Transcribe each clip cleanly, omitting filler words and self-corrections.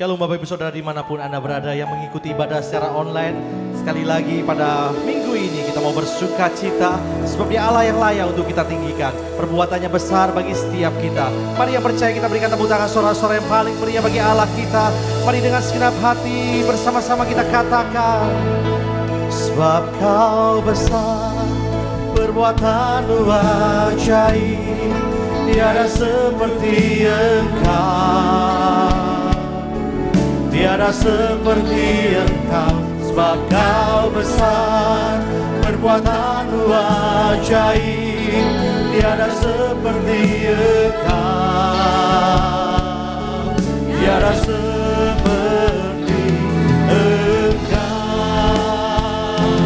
Shalom Bapak Ibu Saudara dimanapun Anda berada yang mengikuti ibadah secara online. Sekali lagi pada minggu ini kita mau bersuka cita sebab Dia Allah yang layak untuk kita tinggikan. Perbuatannya besar bagi setiap kita. Mari yang percaya kita berikan tepuk tangan sorak-sorai yang paling meriah bagi Allah kita. Mari dengan segenap hati bersama-sama kita katakan, sebab Kau besar, perbuatanmu ajaib, tiada seperti Engkau. Tiada seperti Engkau, sebab Kau besar, perbuatanmu ajaib, tiada seperti Engkau. Tiada seperti Engkau.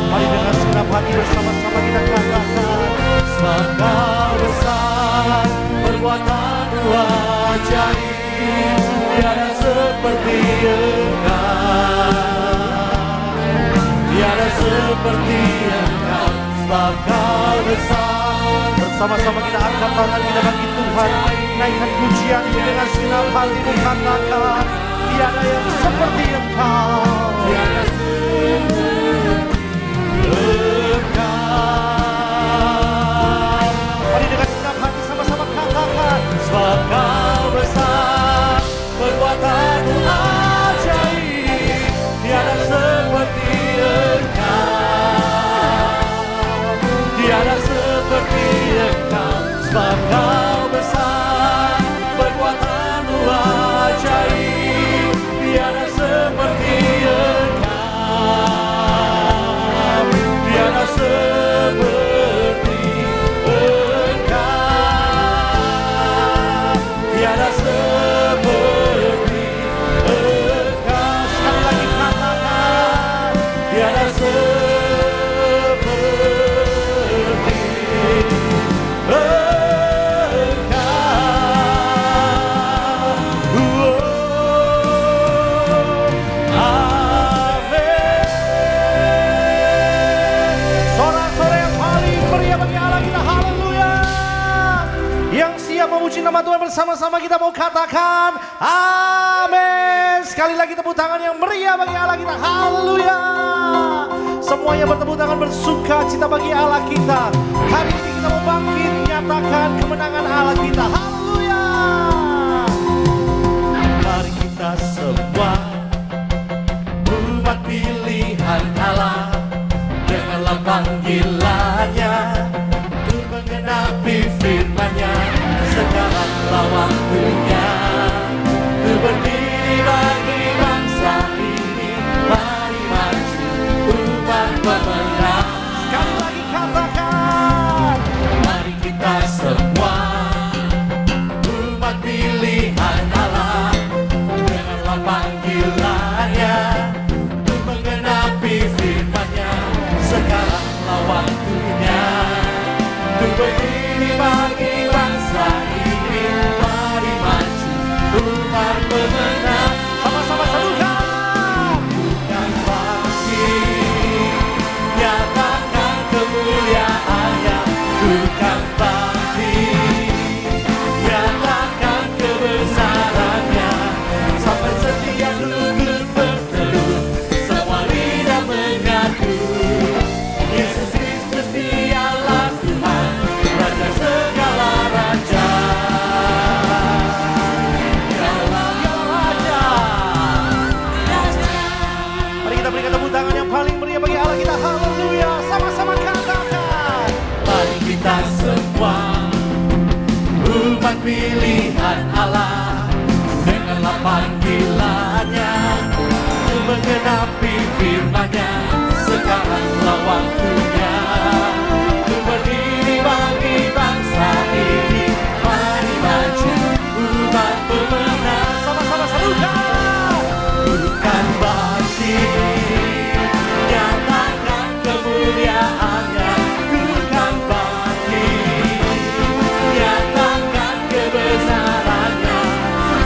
Mari dengan segenap hati bersama-sama kita katakan, sebab Kau besar, perbuatanmu ajaib, tiada seperti Engkau. Tiada seperti Engkau, sebab Kau besar. Bersama-sama kita angkat tangan kita bagi Tuhan, naikkan pujian dengan segenap hati katakan, tiada yang seperti Engkau. Tiada seperti Engkau. Mari dengan segenap hati sama-sama katakan, sebab Kau besar, perbuatanmu ajaib, tiada seperti Engkau. Tiada seperti Engkau, sebab Kau besar, perbuatanmu ajaib, tiada seperti Engkau. Tiada seperti Engkau. Tiada seperti Engkau. Sekali lagi katakan, tiada seperti Engkau. Amin. Sorak-sorai yang paling meriah bagi Allah kita, haleluya. Yang siap memuji nama Tuhan bersama-sama kita mau katakan amin. Sekali lagi tepuk tangan yang meriah bagi Allah kita, haleluya. Semuanya bertepuk tangan bersuka cita bagi Allah kita. Hari ini kita mau bangkit nyatakan kemenangan Allah kita, haleluya. Mari kita semua umat pilihan Allah, dengarlah panggilannya untuk menggenapi firman-Nya. Sekaranglah waktunya untuk berdiri bagi bangsa ini. Mari maju umat pemenang. Sekali lagi katakan, mari kita semua umat pilihan Allah, dengarlah panggilannya untuk menggenapi firman-Nya. Sekaranglah waktunya untuk berdiri bagi bangsa ini. Mari maju umat pemenang. Sama-sama salukan. Bukan bangkit, nyatakan kemuliaan-Nya. Bukan bangkit, nyatakan kebesaran-Nya. Sampai setiap lutut berteduh, semua lidah mengaku, Yesus Kristus Dialah Tuhan, Raja segala raja. Dialah Raja. Mari kita berikan tepuk tangan yang paling meriah bagi Allah kita, haleluya. Sama-sama katakan, mari kita semua umat pilihan Allah, dengarlah panggilannya untuk menggenapi firman-Nya. Sekaranglah waktunya untuk berdiri bagi bangsa ini. Mari maju umat pemenang. Sama-sama salukan. Bukan bangkit, nyatakan kemuliaan-Nya. Bukan bangkit, nyatakan kebesaran-Nya.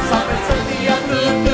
Sampai setiap lutut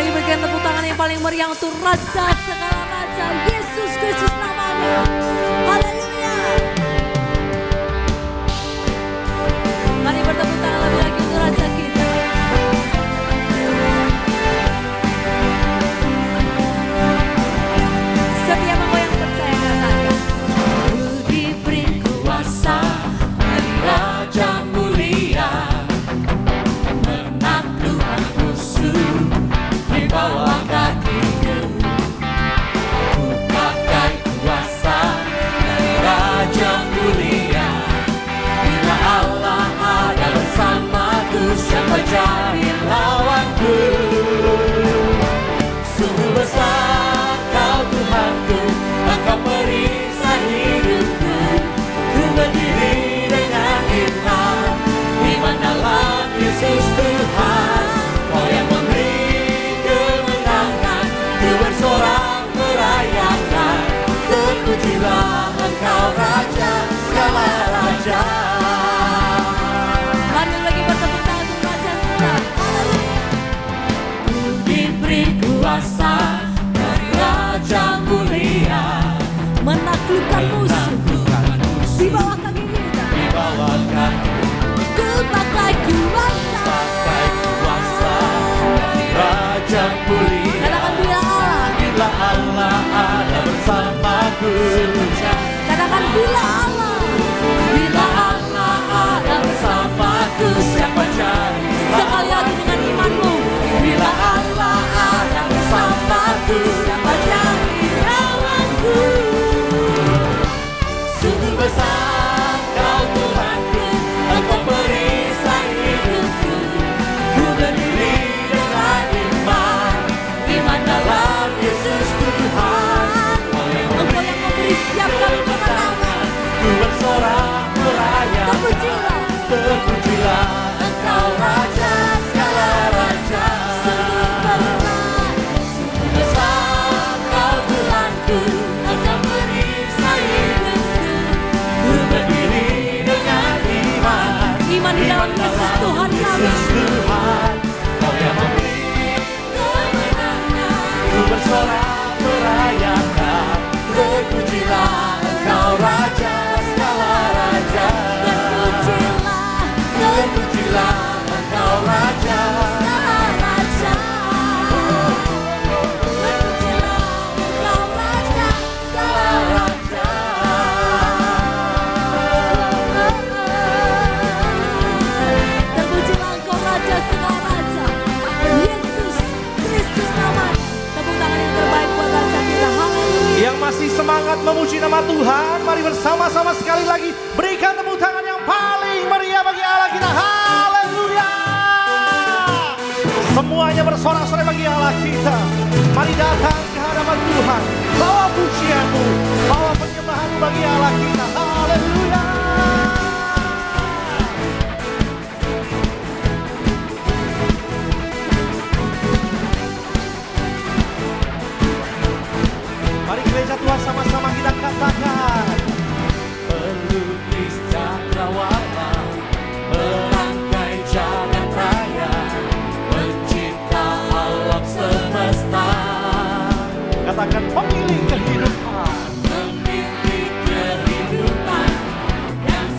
lagi berikan tepuk tangan yang paling meriah untuk Raja segala Raja, Yesus Kristus namanya. Haleluya. Mari bertepuk tangan lebih lagi untuk Raja kita. Setiap engkau yang percaya katakan, Ku diberi kuasa dari Raja mulia, menaklukkan musuh di bawah kakiku. Ku pakai kuasa dari Raja mulia. Bila Allah ada bersamaku, siapa jadi lawanku? Sungguh besar Kau Tuhanku, Engkau perisai hidupku. Ku berdiri dengan iman, iman dalam Yesus Tuhan. Kau yang memberi kemenangan, ku bersorak merayakan. Terpujilah Engkau Raja segala Raja. Mari lagi bertepuk tangan untuk Raja kita. Ku diberi kuasa dari Raja mulia, menaklukkan musuh di bawah kaki kita. Di bawah kaki Ku pakai kuasa dari Raja mulia. Katakan bila Allah, Bila Allah ada bersamaku. katakan bila Allah, Bila Allah ada bersamaku, siapa jadi sekali lagi dengan imanmu. Bila Allah ada bersamaku, Siapa jadi lawanku? sungguh besar Kau Tuhanku, Engkau perisai hidupku. Ku berdiri dengan iman, iman dalam Yesus Tuhan. Engkau yang memberi siapkan kemenangan. Ku bersorak merayakan. Terpujilah Engkau Raja segala Raja. Sungguh besar Besar Kau Tuhanku, Engkau perisai hidupku. Ku berdiri dengan iman, iman di dalam Yesus Tuhan kami. Yesus Tuhan. Kau yang memberi kemenangan, ku bersorak merayakan. Terpujilah Engkau Raja segala Raja. Terpujilah Engkau Raja. segala Raja. Terpujilah Engkau Raja segala Raja. Terpujilah Engkau Raja segala Raja, Yesus Kristus namanya. Tepuk tangan yang terbaik buat Raja kita. Haleluya. Yang masih semangat memuji nama Tuhan, mari bersama-sama sekali lagi berikan tepuk tangan yang paling meriah bagi Allah kita. Haleluya! Semuanya bersorak-sorai bagi Allah kita. Mari datang ke hadapan Tuhan, bawa pujianmu, bawa penyembahanmu bagi Allah kita. Haleluya! Mari gereja Tuhan sama-sama kita katakan. Pelukis cakrawala, merangkai jalan raya, pencipta alam semesta. Katakan pemilik kehidupan. Pemilik kehidupan yang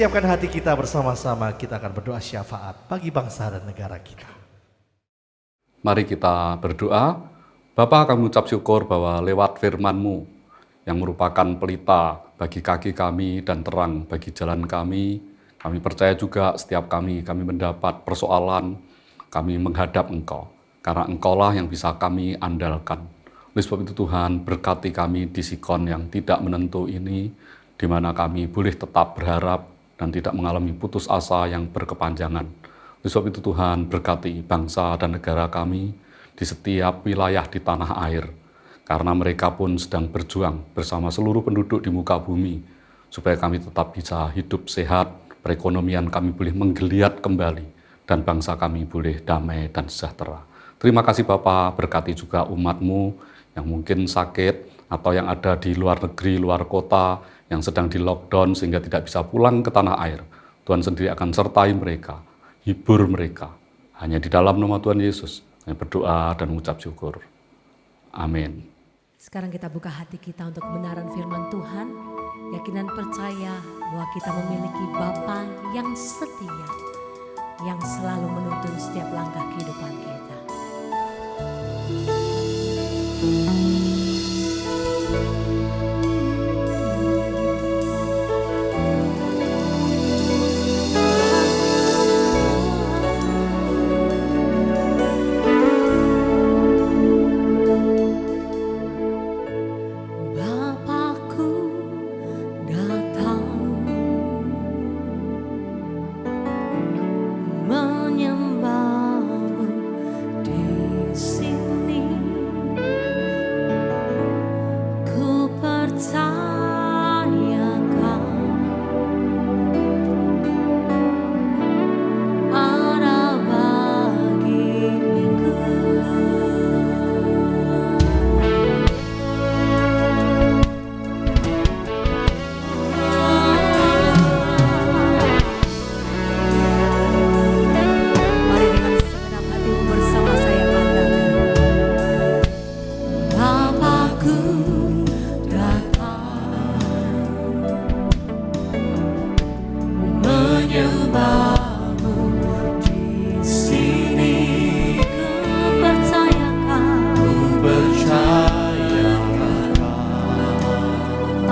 siapkan hati kita bersama-sama, kita akan berdoa syafaat bagi bangsa dan negara kita. Mari kita berdoa. Bapa, kami ucap syukur bahwa lewat firman-Mu yang merupakan pelita bagi kaki kami dan terang bagi jalan kami percaya juga setiap kami mendapat persoalan, kami menghadap Engkau. Karena Engkaulah yang bisa kami andalkan. Oleh sebab itu Tuhan, berkati kami di sikon yang tidak menentu ini, di mana kami boleh tetap berharap dan tidak mengalami putus asa yang berkepanjangan. Oleh sebab itu Tuhan, berkati bangsa dan negara kami di setiap wilayah di tanah air, karena mereka pun sedang berjuang bersama seluruh penduduk di muka bumi, supaya kami tetap bisa hidup sehat, perekonomian kami boleh menggeliat kembali, dan bangsa kami boleh damai dan sejahtera. Terima kasih Bapa, berkati juga umat-Mu yang mungkin sakit, atau yang ada di luar negeri, luar kota, yang sedang di lockdown sehingga tidak bisa pulang ke tanah air. Tuhan sendiri akan sertai mereka, hibur mereka. Hanya di dalam nama Tuhan Yesus, kami berdoa dan mengucap syukur. Amin. Sekarang kita buka hati kita untuk kebenaran firman Tuhan. Yakin dan percaya bahwa kita memiliki Bapa yang setia, yang selalu menuntun setiap langkah kehidupan kita.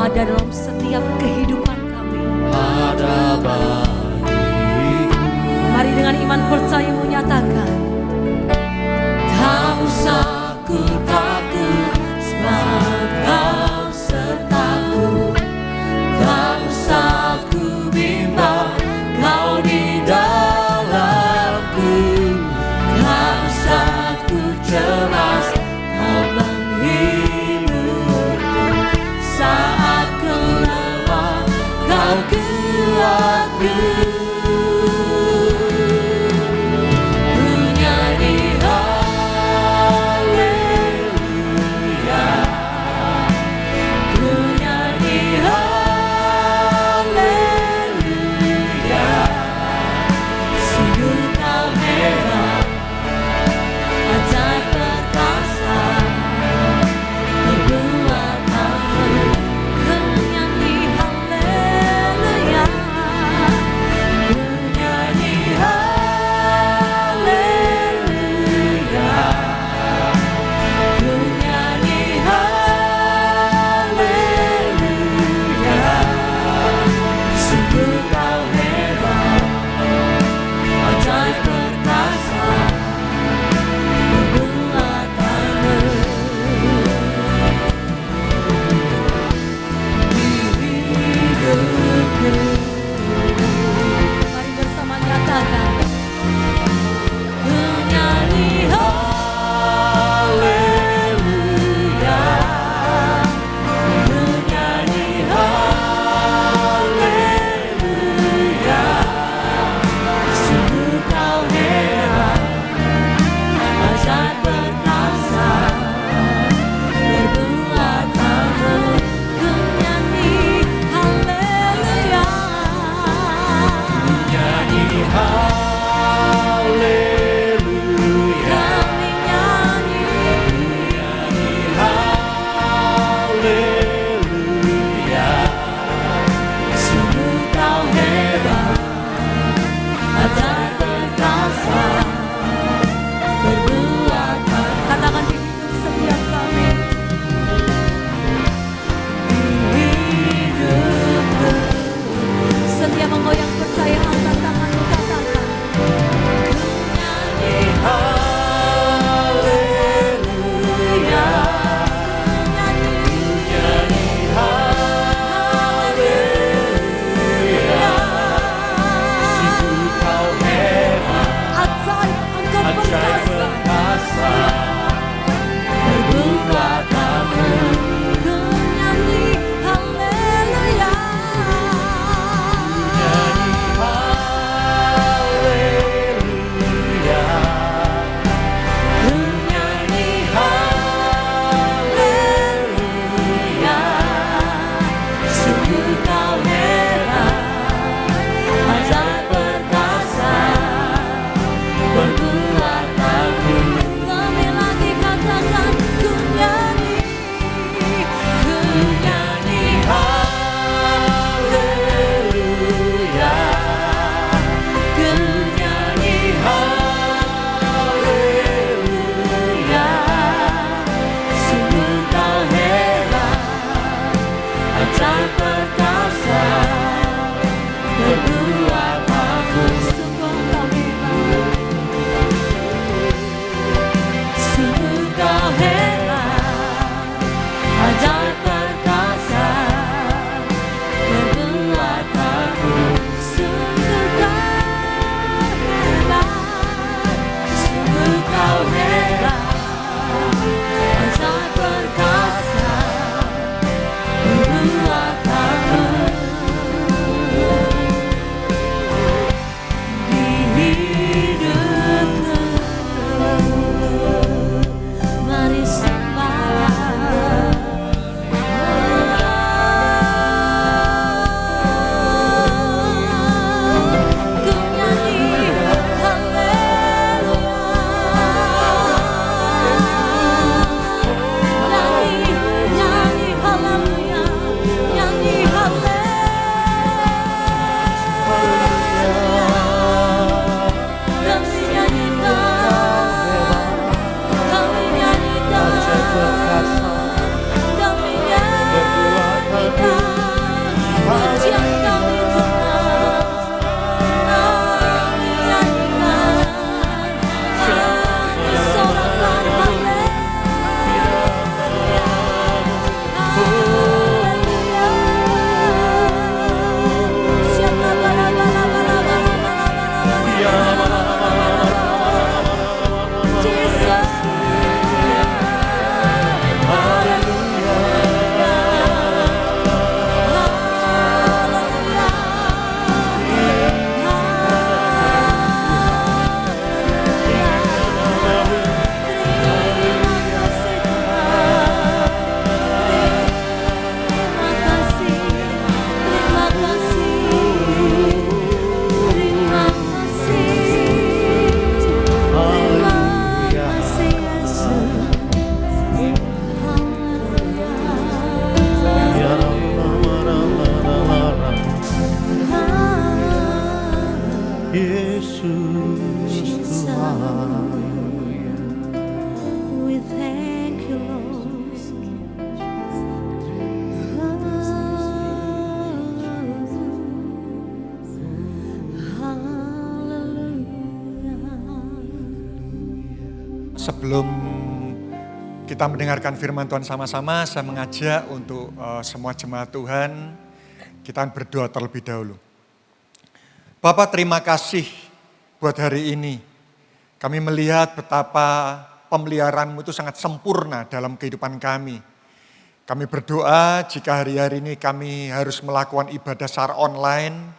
Ada dalam setiap kehidupan kami. Ada bagiku. Mari dengan iman percaya menyatakan, tak usah ku takut, sebab Kau sertaku. Tak usah ku bimbang, Kau di dalamku. Tak usah ku cemas, Kau menghiburku. Saat ku lemah, Kau kuatku. Ku nyanyi haleluya, ku nyanyi haleluya. Sungguh Kau hebat, ajaib perkasa, perbuatanmu. Ku nyanyi haleluya, ku nyanyi haleluya, ku nyanyi haleluya. Sungguh Kau hebat, ajaib perkasa, perbuatanmu. Mari bersama nyatakan, ku nyanyi haleluya, ku nyanyi haleluya. Sungguh Kau hebat, ajaib perkasa, perbuatanmu. Ku nyanyi haleluya, ku nyanyi haleluya. Sebelum kita mendengarkan firman Tuhan sama-sama, saya mengajak untuk semua jemaat Tuhan, kita berdoa terlebih dahulu. Bapak, terima kasih buat hari ini. Kami melihat betapa pemeliharaan-Mu itu sangat sempurna dalam kehidupan kami. Kami berdoa jika hari-hari ini kami harus melakukan ibadah secara online,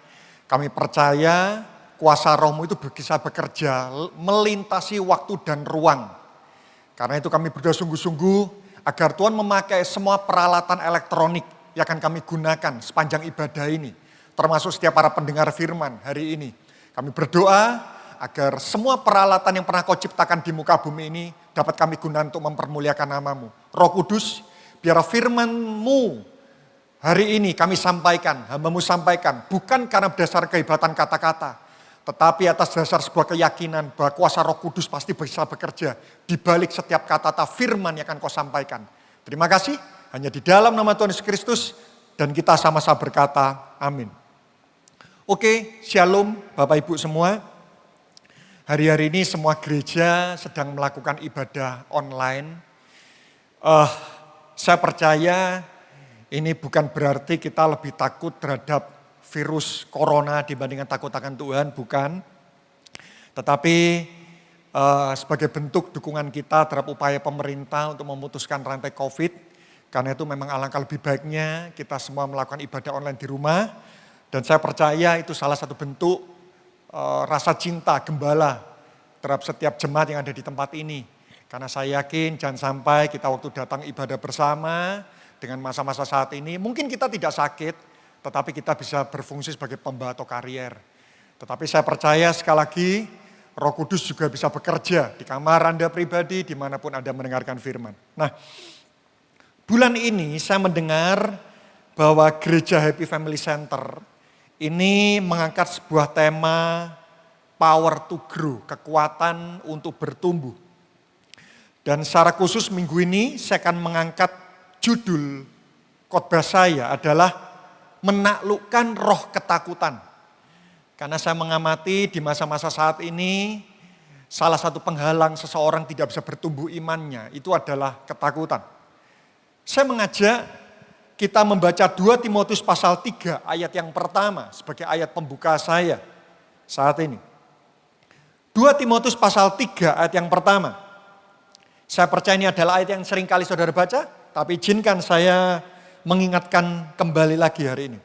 kami percaya kuasa Roh-Mu itu bisa bekerja melintasi waktu dan ruang. Karena itu kami berdoa sungguh-sungguh agar Tuhan memakai semua peralatan elektronik yang akan kami gunakan sepanjang ibadah ini. Termasuk setiap para pendengar firman hari ini. Kami berdoa agar semua peralatan yang pernah Kau ciptakan di muka bumi ini dapat kami gunakan untuk mempermuliakan nama-Mu. Roh Kudus, biar firman-Mu hari ini kami sampaikan, hamba-Mu sampaikan, bukan karena berdasar kehebatan kata-kata, tetapi atas dasar sebuah keyakinan bahwa kuasa Roh Kudus pasti bisa bekerja di balik setiap kata-kata firman yang akan Kau sampaikan. Terima kasih, hanya di dalam nama Tuhan Yesus Kristus, dan kita sama-sama berkata, amin. Oke, shalom Bapak Ibu semua. Hari-hari ini semua gereja sedang melakukan ibadah online. Saya percaya ini bukan berarti kita lebih takut terhadap virus corona dibandingkan takut akan Tuhan, bukan. Tetapi sebagai bentuk dukungan kita terhadap upaya pemerintah untuk memutuskan rantai COVID, karena itu memang alangkah lebih baiknya kita semua melakukan ibadah online di rumah. Dan saya percaya itu salah satu bentuk rasa cinta gembala terhadap setiap jemaat yang ada di tempat ini. Karena saya yakin jangan sampai kita waktu datang ibadah bersama dengan masa-masa saat ini, mungkin kita tidak sakit, tetapi kita bisa berfungsi sebagai pembawa atau karier. Tetapi saya percaya sekali lagi, Roh Kudus juga bisa bekerja di kamar Anda pribadi, dimanapun Anda mendengarkan firman. Nah, bulan ini saya mendengar bahwa Gereja Happy Family Center ini mengangkat sebuah tema Power to Grow, kekuatan untuk bertumbuh. Dan secara khusus minggu ini saya akan mengangkat judul khotbah saya adalah menaklukkan roh ketakutan. Karena saya mengamati di masa-masa saat ini, salah satu penghalang seseorang tidak bisa bertumbuh imannya, itu adalah ketakutan. Saya mengajak kita membaca 2 Timotius pasal 3 ayat yang pertama sebagai ayat pembuka saya saat ini. 2 Timotius pasal 3 ayat yang pertama. Saya percaya ini adalah ayat yang sering kali saudara baca, tapi izinkan saya mengingatkan kembali lagi hari ini.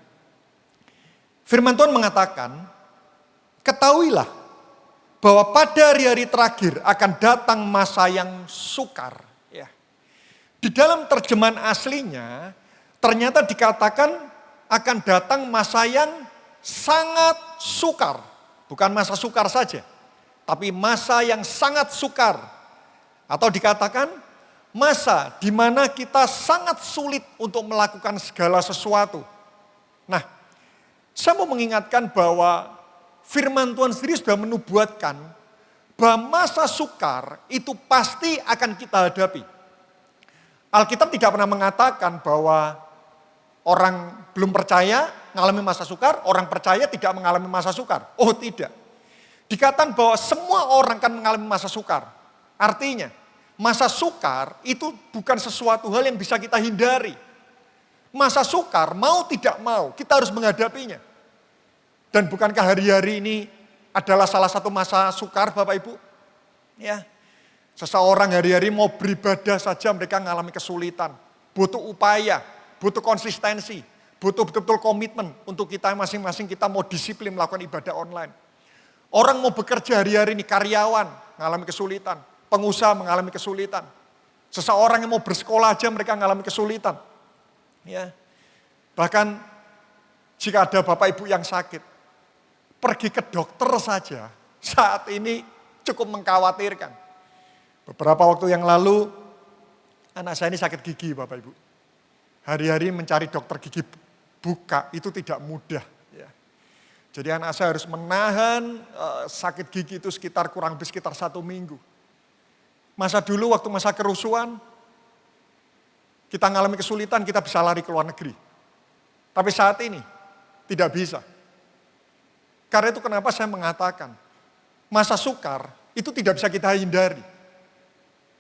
Firman Tuhan mengatakan, ketahuilah bahwa pada hari-hari terakhir akan datang masa yang sukar. Ya. Di dalam terjemahan aslinya, ternyata dikatakan akan datang masa yang sangat sukar. Bukan masa sukar saja, tapi masa yang sangat sukar. Atau dikatakan masa di mana kita sangat sulit untuk melakukan segala sesuatu. Nah, saya mau mengingatkan bahwa firman Tuhan sendiri sudah menubuatkan bahwa masa sukar itu pasti akan kita hadapi. Alkitab tidak pernah mengatakan bahwa orang belum percaya mengalami masa sukar, orang percaya tidak mengalami masa sukar. Oh tidak. Dikatakan bahwa semua orang akan mengalami masa sukar. Artinya, masa sukar itu bukan sesuatu hal yang bisa kita hindari. Masa sukar mau tidak mau kita harus menghadapinya. Dan bukankah hari-hari ini adalah salah satu masa sukar Bapak Ibu? Ya, seseorang hari-hari mau beribadah saja mereka mengalami kesulitan. Butuh upaya, butuh konsistensi, butuh betul-betul komitmen untuk kita masing-masing kita mau disiplin melakukan ibadah online. Orang mau bekerja hari-hari ini karyawan mengalami kesulitan. Pengusaha mengalami kesulitan. Seseorang yang mau bersekolah aja mereka mengalami kesulitan. Ya. Bahkan jika ada Bapak Ibu yang sakit, pergi ke dokter saja saat ini cukup mengkhawatirkan. Beberapa waktu yang lalu anak saya ini sakit gigi Bapak Ibu. Hari-hari mencari dokter gigi buka itu tidak mudah. Ya. Jadi anak saya harus menahan sakit gigi itu kurang lebih sekitar 1 minggu. Masa dulu waktu masa kerusuhan, kita mengalami kesulitan, kita bisa lari ke luar negeri. Tapi saat ini, tidak bisa. Karena itu kenapa saya mengatakan, masa sukar itu tidak bisa kita hindari.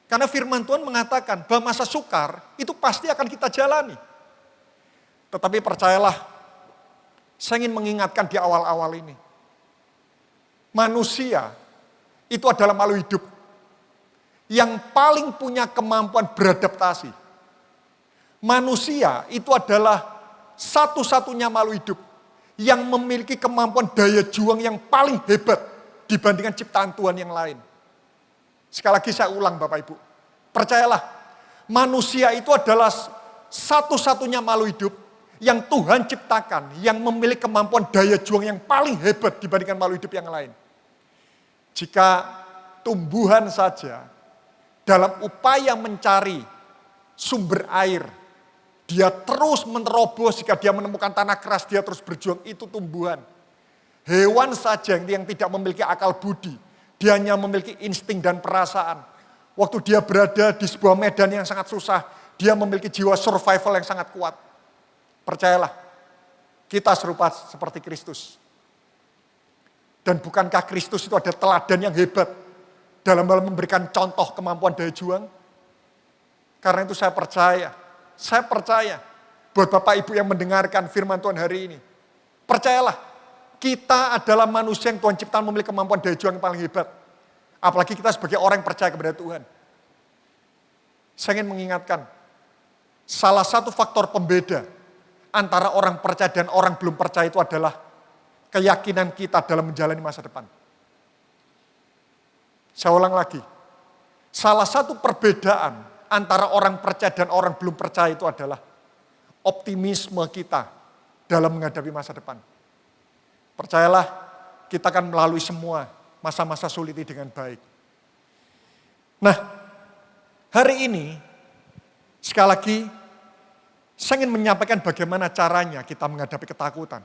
Karena firman Tuhan mengatakan bahwa masa sukar itu pasti akan kita jalani. Tetapi percayalah, saya ingin mengingatkan di awal-awal ini. Manusia itu adalah makhluk hidup yang paling punya kemampuan beradaptasi. Manusia itu adalah satu-satunya makhluk hidup yang memiliki kemampuan daya juang yang paling hebat dibandingkan ciptaan Tuhan yang lain. Sekali lagi saya ulang Bapak Ibu, percayalah, manusia itu adalah satu-satunya makhluk hidup yang Tuhan ciptakan, yang memiliki kemampuan daya juang yang paling hebat dibandingkan makhluk hidup yang lain. Jika tumbuhan saja dalam upaya mencari sumber air, dia terus menerobos, jika dia menemukan tanah keras, dia terus berjuang, itu tumbuhan. Hewan saja yang tidak memiliki akal budi, dia hanya memiliki insting dan perasaan. Waktu dia berada di sebuah medan yang sangat susah, dia memiliki jiwa survival yang sangat kuat. Percayalah, kita serupa seperti Kristus. Dan bukankah Kristus itu ada teladan yang hebat dalam hal memberikan contoh kemampuan daya juang? Karena itu saya percaya buat Bapak Ibu yang mendengarkan firman Tuhan hari ini. Percayalah, kita adalah manusia yang Tuhan ciptakan memiliki kemampuan daya juang yang paling hebat. Apalagi kita sebagai orang yang percaya kepada Tuhan. Saya ingin mengingatkan, salah satu faktor pembeda antara orang percaya dan orang belum percaya itu adalah keyakinan kita dalam menjalani masa depan. Saya ulang lagi, salah satu perbedaan antara orang percaya dan orang belum percaya itu adalah optimisme kita dalam menghadapi masa depan. Percayalah, kita akan melalui semua masa-masa sulit ini dengan baik. Nah, hari ini, sekali lagi, saya ingin menyampaikan bagaimana caranya kita menghadapi ketakutan.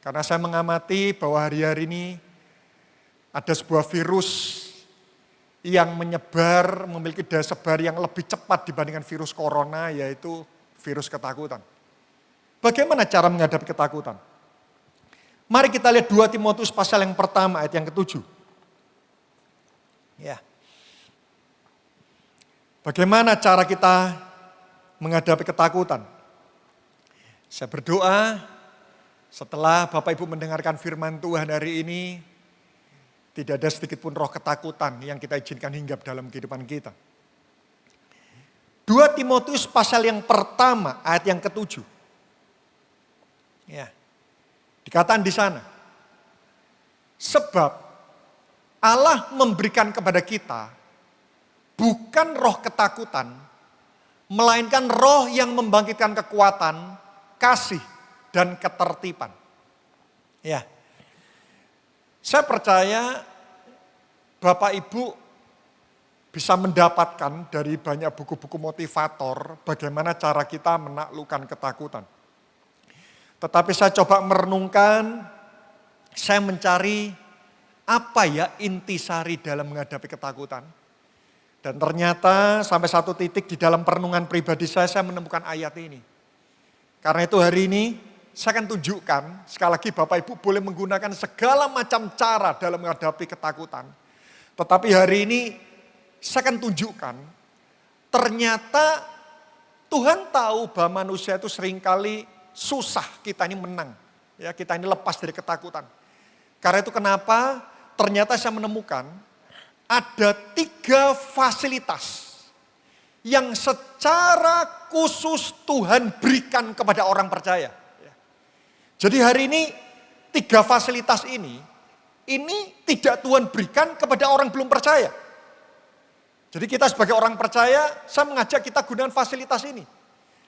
Karena saya mengamati bahwa hari-hari ini ada sebuah virus yang menyebar, memiliki daya sebar yang lebih cepat dibandingkan virus corona, yaitu virus ketakutan. Bagaimana cara menghadapi ketakutan? Mari kita lihat 2 Timotius pasal yang pertama ayat yang ke-7. Ya. Bagaimana cara kita menghadapi ketakutan? Saya berdoa setelah Bapak Ibu mendengarkan firman Tuhan hari ini, tidak ada sedikit pun roh ketakutan yang kita izinkan hinggap dalam kehidupan kita. 2 Timotius pasal yang pertama ayat yang ke-7. Ya. Dikatakan di sana, sebab Allah memberikan kepada kita bukan roh ketakutan, melainkan roh yang membangkitkan kekuatan, kasih, dan ketertiban. Ya, saya percaya Bapak Ibu bisa mendapatkan dari banyak buku-buku motivator bagaimana cara kita menaklukkan ketakutan. Tetapi saya coba merenungkan, saya mencari apa ya intisari dalam menghadapi ketakutan. Dan ternyata sampai satu titik di dalam perenungan pribadi saya menemukan ayat ini. Karena itu hari ini saya akan tunjukkan, sekali lagi Bapak Ibu boleh menggunakan segala macam cara dalam menghadapi ketakutan. Tetapi hari ini saya akan tunjukkan, ternyata Tuhan tahu bahwa manusia itu seringkali susah kita ini menang. Ya, kita ini lepas dari ketakutan. Karena itu kenapa ternyata saya menemukan ada 3 fasilitas yang secara khusus Tuhan berikan kepada orang percaya. Jadi hari ini 3 fasilitas ini tidak Tuhan berikan kepada orang belum percaya. Jadi kita sebagai orang percaya, saya mengajak kita gunakan fasilitas ini.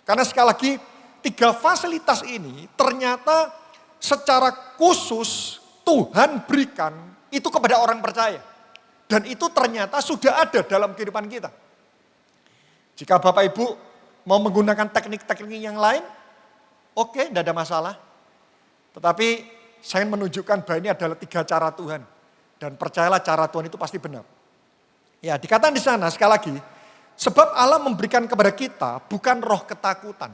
Karena sekali lagi 3 fasilitas ini ternyata secara khusus Tuhan berikan itu kepada orang percaya. Dan itu ternyata sudah ada dalam kehidupan kita. Jika Bapak Ibu mau menggunakan teknik-teknik yang lain, oke, tidak ada masalah. Tetapi saya ingin menunjukkan bahwa ini adalah 3 cara Tuhan. Dan percayalah cara Tuhan itu pasti benar. Ya, dikatakan di sana sekali lagi, sebab Allah memberikan kepada kita bukan roh ketakutan.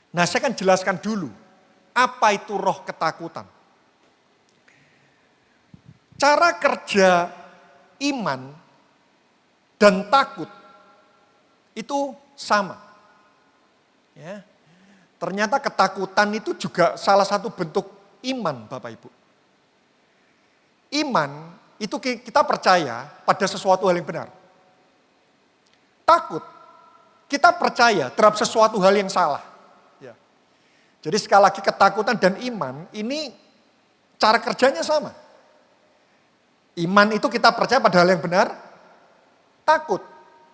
Nah, saya akan jelaskan dulu apa itu roh ketakutan. Cara kerja iman dan takut itu sama. Ya. Ternyata ketakutan itu juga salah satu bentuk iman, Bapak Ibu. Iman itu kita percaya pada sesuatu hal yang benar. Takut, kita percaya terhadap sesuatu hal yang salah. Ya. Jadi sekali lagi ketakutan dan iman ini cara kerjanya sama. Iman itu kita percaya pada hal yang benar, takut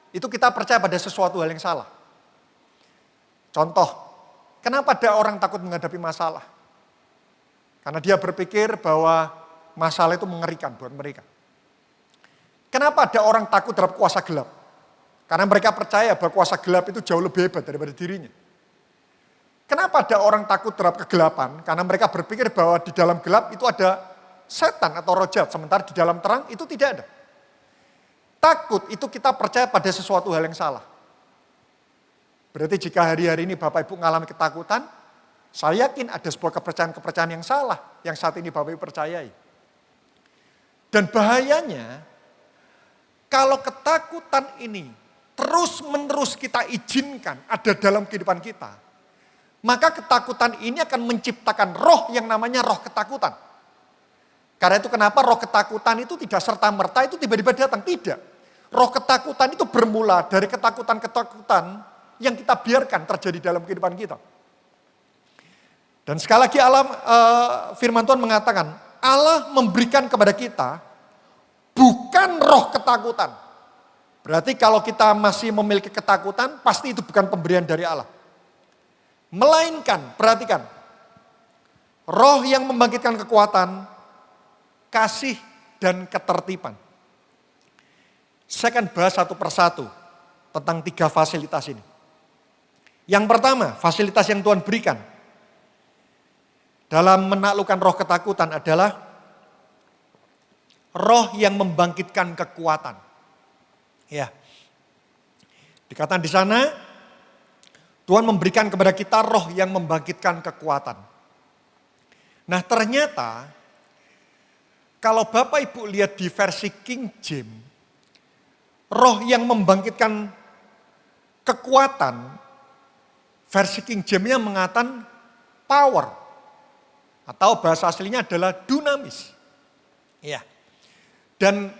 itu kita percaya pada sesuatu hal yang salah. Contoh, kenapa ada orang takut menghadapi masalah? Karena dia berpikir bahwa masalah itu mengerikan buat mereka. Kenapa ada orang takut terhadap kuasa gelap? Karena mereka percaya bahwa kuasa gelap itu jauh lebih hebat daripada dirinya. Kenapa ada orang takut terhadap kegelapan? Karena mereka berpikir bahwa di dalam gelap itu ada setan atau roh jahat, sementara di dalam terang itu tidak ada. Takut itu kita percaya pada sesuatu hal yang salah. Berarti jika hari-hari ini Bapak Ibu mengalami ketakutan, saya yakin ada sebuah kepercayaan-kepercayaan yang salah yang saat ini Bapak Ibu percayai. Dan bahayanya, kalau ketakutan ini terus-menerus kita izinkan ada dalam kehidupan kita, maka ketakutan ini akan menciptakan roh yang namanya roh ketakutan. Karena itu kenapa roh ketakutan itu tidak serta-merta itu tiba-tiba datang. Tidak. Roh ketakutan itu bermula dari ketakutan-ketakutan yang kita biarkan terjadi dalam kehidupan kita. Dan sekali lagi firman Tuhan mengatakan, Allah memberikan kepada kita bukan roh ketakutan. Berarti kalau kita masih memiliki ketakutan, pasti itu bukan pemberian dari Allah. Melainkan, perhatikan, roh yang membangkitkan kekuatan, kasih dan ketertiban. Saya akan bahas satu persatu tentang 3 fasilitas ini. Yang pertama, fasilitas yang Tuhan berikan dalam menaklukkan roh ketakutan adalah roh yang membangkitkan kekuatan. Ya. Dikatakan di sana, Tuhan memberikan kepada kita roh yang membangkitkan kekuatan. Nah, ternyata kalau Bapak Ibu lihat di versi King James, roh yang membangkitkan kekuatan, versi King James-nya mengatakan power. Atau bahasa aslinya adalah dunamis. Ya. Dan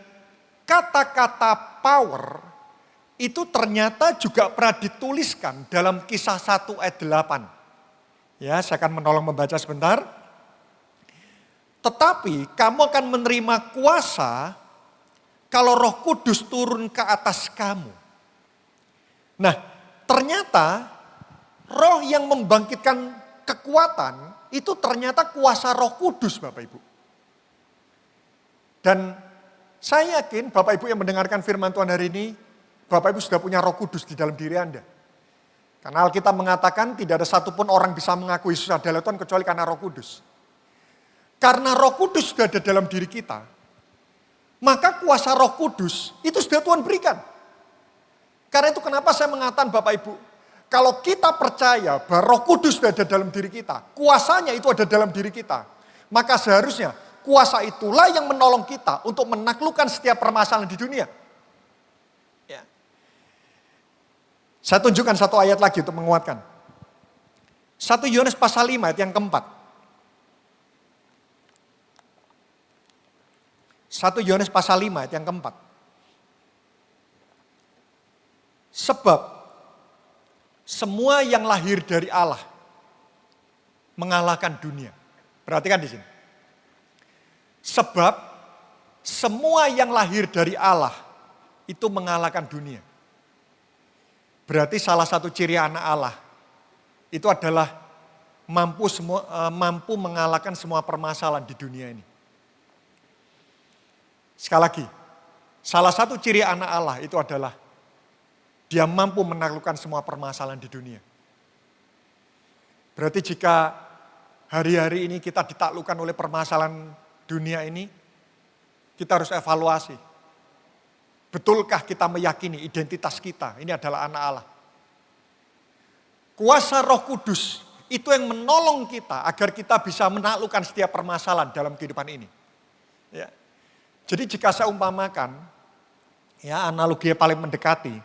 kata-kata power itu ternyata juga pernah dituliskan dalam Kisah 1 ayat 8. Ya, saya akan menolong membaca sebentar. Tetapi kamu akan menerima kuasa kalau Roh Kudus turun ke atas kamu. Nah, ternyata roh yang membangkitkan kekuatan itu ternyata kuasa Roh Kudus, Bapak Ibu. Dan saya yakin Bapak Ibu yang mendengarkan firman Tuhan hari ini, Bapak Ibu sudah punya Roh Kudus di dalam diri Anda. Karena Alkitab mengatakan tidak ada satupun orang bisa mengaku Yesus adalah Tuhan kecuali karena Roh Kudus. Karena Roh Kudus sudah ada dalam diri kita, maka kuasa Roh Kudus itu sudah Tuhan berikan. Karena itu kenapa saya mengatakan Bapak Ibu, kalau kita percaya bahwa Roh Kudus sudah ada dalam diri kita, kuasanya itu ada dalam diri kita, maka seharusnya kuasa itulah yang menolong kita untuk menaklukkan setiap permasalahan di dunia. Ya. Saya tunjukkan satu ayat lagi untuk menguatkan. 1 Yohanes pasal 5 ayat yang keempat. 1 Yohanes pasal 5 ayat yang keempat. Sebab semua yang lahir dari Allah mengalahkan dunia. Perhatikan di sini. Sebab semua yang lahir dari Allah itu mengalahkan dunia. Berarti salah satu ciri anak Allah itu adalah mampu mengalahkan semua permasalahan di dunia ini. Sekali lagi, salah satu ciri anak Allah itu adalah dia mampu menaklukkan semua permasalahan di dunia. Berarti jika hari-hari ini kita ditaklukkan oleh permasalahan dunia ini, kita harus evaluasi. Betulkah kita meyakini identitas kita ini adalah anak Allah? Kuasa Roh Kudus itu yang menolong kita agar kita bisa menaklukkan setiap permasalahan dalam kehidupan ini. Ya. Jadi jika saya umpamakan, Ya, analogi yang paling mendekati.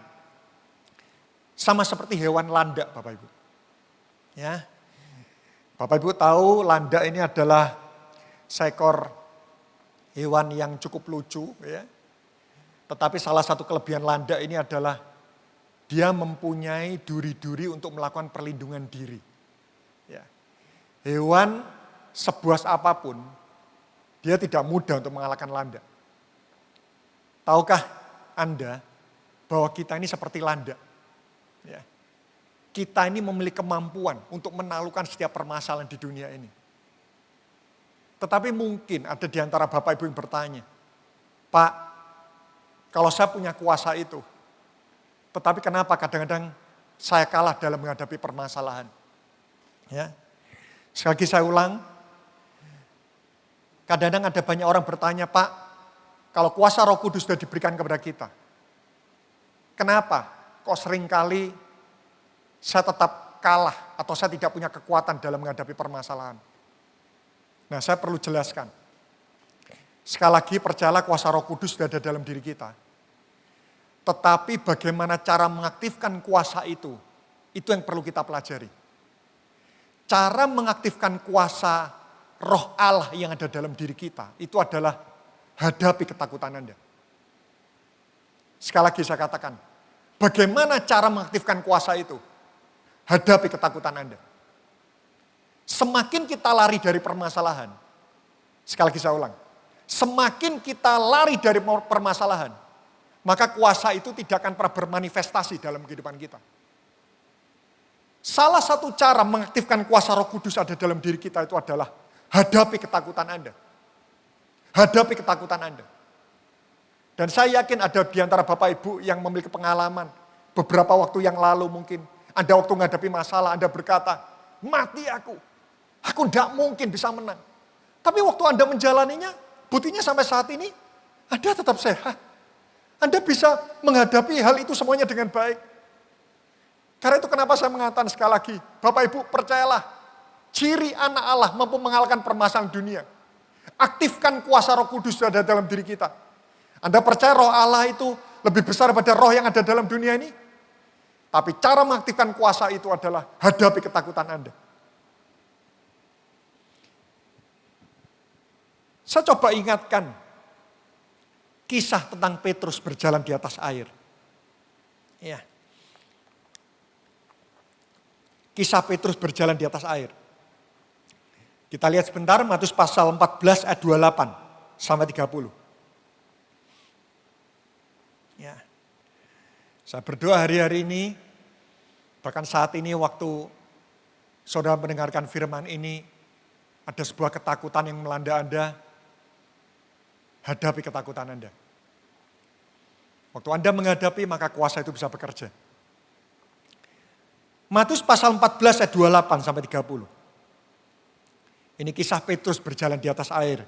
Sama seperti hewan landak, Bapak Ibu. Ya. Bapak Ibu tahu landak ini adalah seekor hewan yang cukup lucu, ya. Tetapi salah satu kelebihan landak ini adalah dia mempunyai duri-duri untuk melakukan perlindungan diri. Ya. Hewan sebuas apapun, dia tidak mudah untuk mengalahkan landak. Tahukah Anda bahwa kita ini seperti landak? Ya. Kita ini memiliki kemampuan untuk menaklukkan setiap permasalahan di dunia ini. Tetapi mungkin ada di antara Bapak Ibu yang bertanya, Pak, kalau saya punya kuasa itu, tetapi kenapa kadang-kadang saya kalah dalam menghadapi permasalahan? Ya. Sekali lagi saya ulang, kadang-kadang ada banyak orang bertanya, Pak, kalau kuasa Roh Kudus sudah diberikan kepada kita, kenapa kok seringkali saya tetap kalah atau saya tidak punya kekuatan dalam menghadapi permasalahan? Nah, saya perlu jelaskan. Sekali lagi percayalah kuasa Roh Kudus sudah ada dalam diri kita. Tetapi bagaimana cara mengaktifkan kuasa itu yang perlu kita pelajari. Cara mengaktifkan kuasa Roh Allah yang ada dalam diri kita, itu adalah hadapi ketakutan Anda. Sekali lagi saya katakan, bagaimana cara mengaktifkan kuasa itu? Hadapi ketakutan Anda. Semakin kita lari dari permasalahan, sekali lagi saya ulang, semakin kita lari dari permasalahan, maka kuasa itu tidak akan pernah bermanifestasi dalam kehidupan kita. Salah satu cara mengaktifkan kuasa Roh Kudus ada dalam diri kita itu adalah hadapi ketakutan Anda. Hadapi ketakutan Anda. Dan saya yakin ada di antara Bapak Ibu yang memiliki pengalaman. Beberapa waktu yang lalu mungkin, Anda waktu menghadapi masalah, Anda berkata, mati aku tidak mungkin bisa menang. Tapi waktu Anda menjalaninya, buktinya sampai saat ini, Anda tetap sehat. Anda bisa menghadapi hal itu semuanya dengan baik. Karena itu kenapa saya mengatakan sekali lagi, Bapak Ibu percayalah, ciri anak Allah mampu mengalahkan permasalahan dunia. Aktifkan kuasa Roh Kudus yang ada dalam diri kita. Anda percaya Roh Allah itu lebih besar daripada roh yang ada dalam dunia ini? Tapi cara mengaktifkan kuasa itu adalah hadapi ketakutan Anda. Saya coba ingatkan kisah tentang Petrus berjalan di atas air. Ya. Kisah Petrus berjalan di atas air. Kita lihat sebentar Matius pasal 14 ayat 28 sampai 30. Ya. Saya berdoa hari-hari ini, bahkan saat ini waktu saudara mendengarkan firman ini, ada sebuah ketakutan yang melanda Anda, hadapi ketakutan Anda. Waktu Anda menghadapi, maka kuasa itu bisa bekerja. Matius pasal 14 ayat 28 sampai 30. Ini kisah Petrus berjalan di atas air.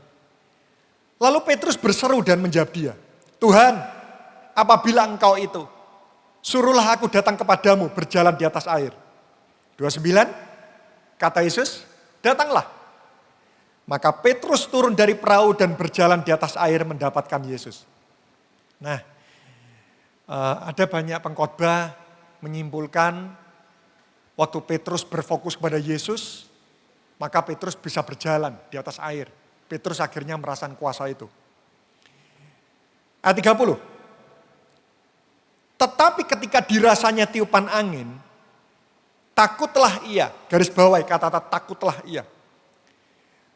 Lalu Petrus berseru dan menjawab dia, Tuhan, apabila engkau itu, suruhlah aku datang kepadamu berjalan di atas air. 29, kata Yesus, datanglah. Maka Petrus turun dari perahu dan berjalan di atas air mendapatkan Yesus. Nah, ada banyak pengkhotbah menyimpulkan waktu Petrus berfokus kepada Yesus, maka Petrus bisa berjalan di atas air. Petrus akhirnya merasakan kuasa itu. Ayat 30. Tetapi ketika dirasanya tiupan angin, takutlah ia. Garis bawahi kata-kata takutlah ia.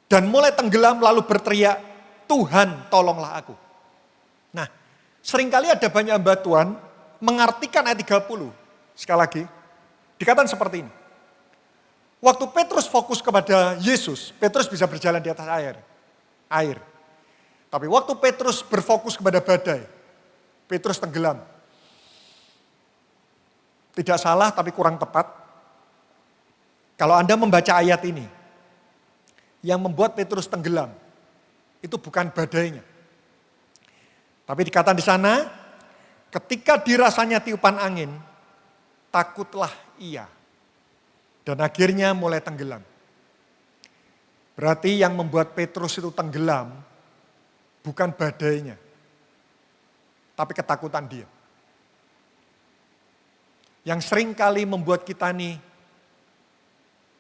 Dan mulai tenggelam lalu berteriak, Tuhan tolonglah aku. Nah, seringkali ada banyak hamba Tuhan mengartikan ayat 30. Sekali lagi, dikatakan seperti ini. Waktu Petrus fokus kepada Yesus, Petrus bisa berjalan di atas air. Tapi waktu Petrus berfokus kepada badai, Petrus tenggelam. Tidak salah tapi kurang tepat. Kalau Anda membaca ayat ini, yang membuat Petrus tenggelam, itu bukan badainya. Tapi dikatakan di sana, ketika dirasanya tiupan angin, takutlah ia. Dan akhirnya mulai tenggelam. Berarti yang membuat Petrus itu tenggelam, bukan badainya. tapi ketakutan dia. Yang sering kali membuat kita nih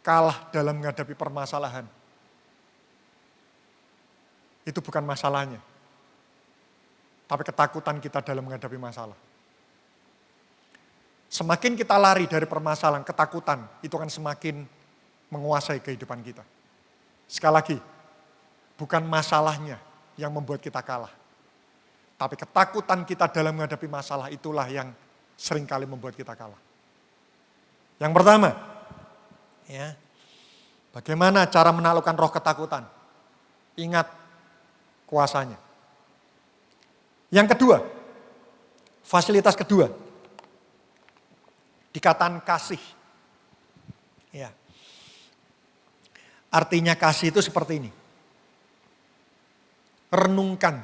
kalah dalam menghadapi permasalahan. Itu bukan masalahnya, tapi ketakutan kita dalam menghadapi masalah. Semakin kita lari dari permasalahan, ketakutan itu akan semakin menguasai kehidupan kita. Sekali lagi, bukan masalahnya yang membuat kita kalah, tapi ketakutan kita dalam menghadapi masalah itulah yang seringkali membuat kita kalah. Yang pertama, ya, bagaimana cara menaklukkan roh ketakutan? Ingat kuasanya. Yang kedua, fasilitas kedua, dikatakan kasih. Ya. Artinya kasih itu seperti ini. Renungkan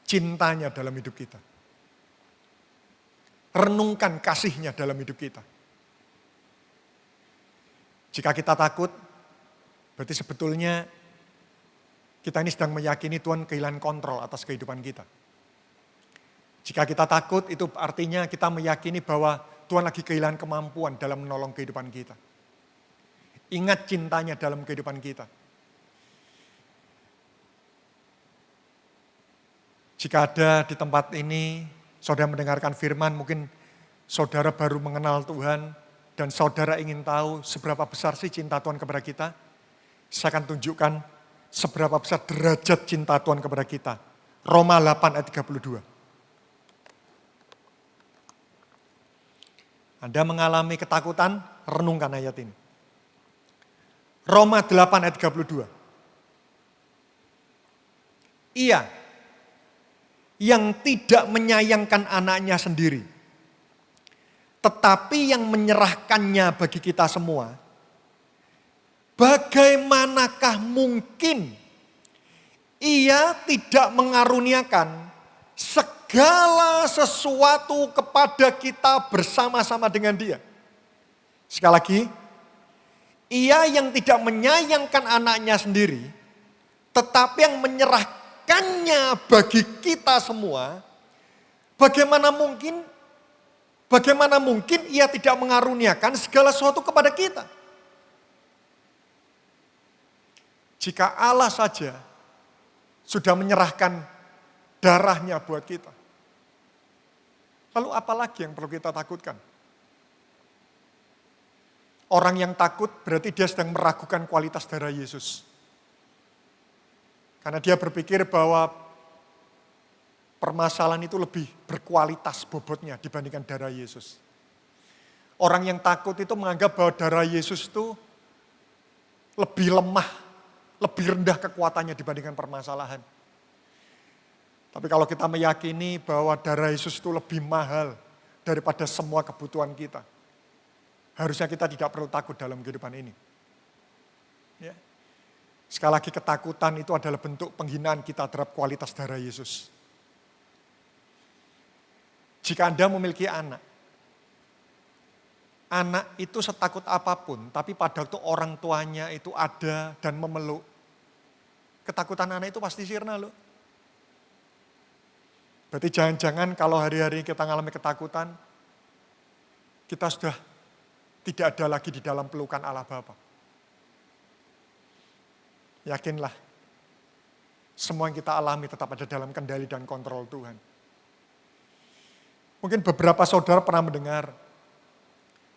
cintanya dalam hidup kita. Renungkan kasihnya dalam hidup kita. Jika kita takut, berarti sebetulnya kita ini sedang meyakini Tuhan kehilangan kontrol atas kehidupan kita. Jika kita takut, itu artinya kita meyakini bahwa Tuhan lagi kehilangan kemampuan dalam menolong kehidupan kita. Ingat cintanya dalam kehidupan kita. Jika ada di tempat ini, saudara mendengarkan firman, mungkin saudara baru mengenal Tuhan, dan saudara ingin tahu seberapa besar sih cinta Tuhan kepada kita, saya akan tunjukkan seberapa besar derajat cinta Tuhan kepada kita. Roma 8 ayat 32. Anda mengalami ketakutan, renungkan ayat ini. Roma 8 ayat 32. Ia yang tidak menyayangkan anaknya sendiri, tetapi yang menyerahkannya bagi kita semua, bagaimanakah mungkin ia tidak mengaruniakan segala sesuatu kepada kita bersama-sama dengan dia? Sekali lagi, ia yang tidak menyayangkan anaknya sendiri, tetapi yang menyerahkannya bagi kita semua, bagaimana mungkin ia tidak mengaruniakan segala sesuatu kepada kita? Jika Allah saja sudah menyerahkan darahnya buat kita, lalu apa lagi yang perlu kita takutkan? Orang yang takut berarti dia sedang meragukan kualitas darah Yesus. Karena dia berpikir bahwa permasalahan itu lebih berkualitas bobotnya dibandingkan darah Yesus. Orang yang takut itu menganggap bahwa darah Yesus itu lebih lemah, lebih rendah kekuatannya dibandingkan permasalahan. Tapi kalau kita meyakini bahwa darah Yesus itu lebih mahal daripada semua kebutuhan kita, harusnya kita tidak perlu takut dalam kehidupan ini. Ya. Sekali lagi, ketakutan itu adalah bentuk penghinaan kita terhadap kualitas darah Yesus. Jika Anda memiliki anak itu setakut apapun, tapi pada waktu orang tuanya itu ada dan memeluk, ketakutan anak itu pasti sirna loh. Berarti jangan-jangan kalau hari-hari kita mengalami ketakutan, kita sudah tidak ada lagi di dalam pelukan Allah Bapa. Yakinlah, semua yang kita alami tetap ada dalam kendali dan kontrol Tuhan. Mungkin beberapa saudara pernah mendengar,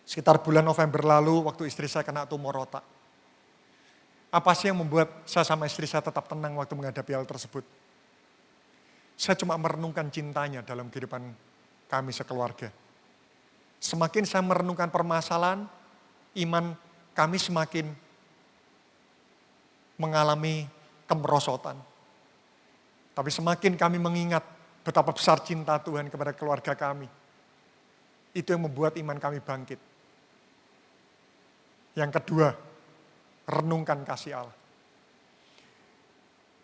sekitar bulan November lalu waktu istri saya kena tumor otak. Apa sih yang membuat saya sama istri saya tetap tenang waktu menghadapi hal tersebut? Saya cuma merenungkan cintanya dalam kehidupan kami sekeluarga. Semakin saya merenungkan permasalahan, iman kami semakin mengalami kemerosotan. Tapi semakin kami mengingat betapa besar cinta Tuhan kepada keluarga kami, itu yang membuat iman kami bangkit. Yang kedua, renungkan kasih Allah.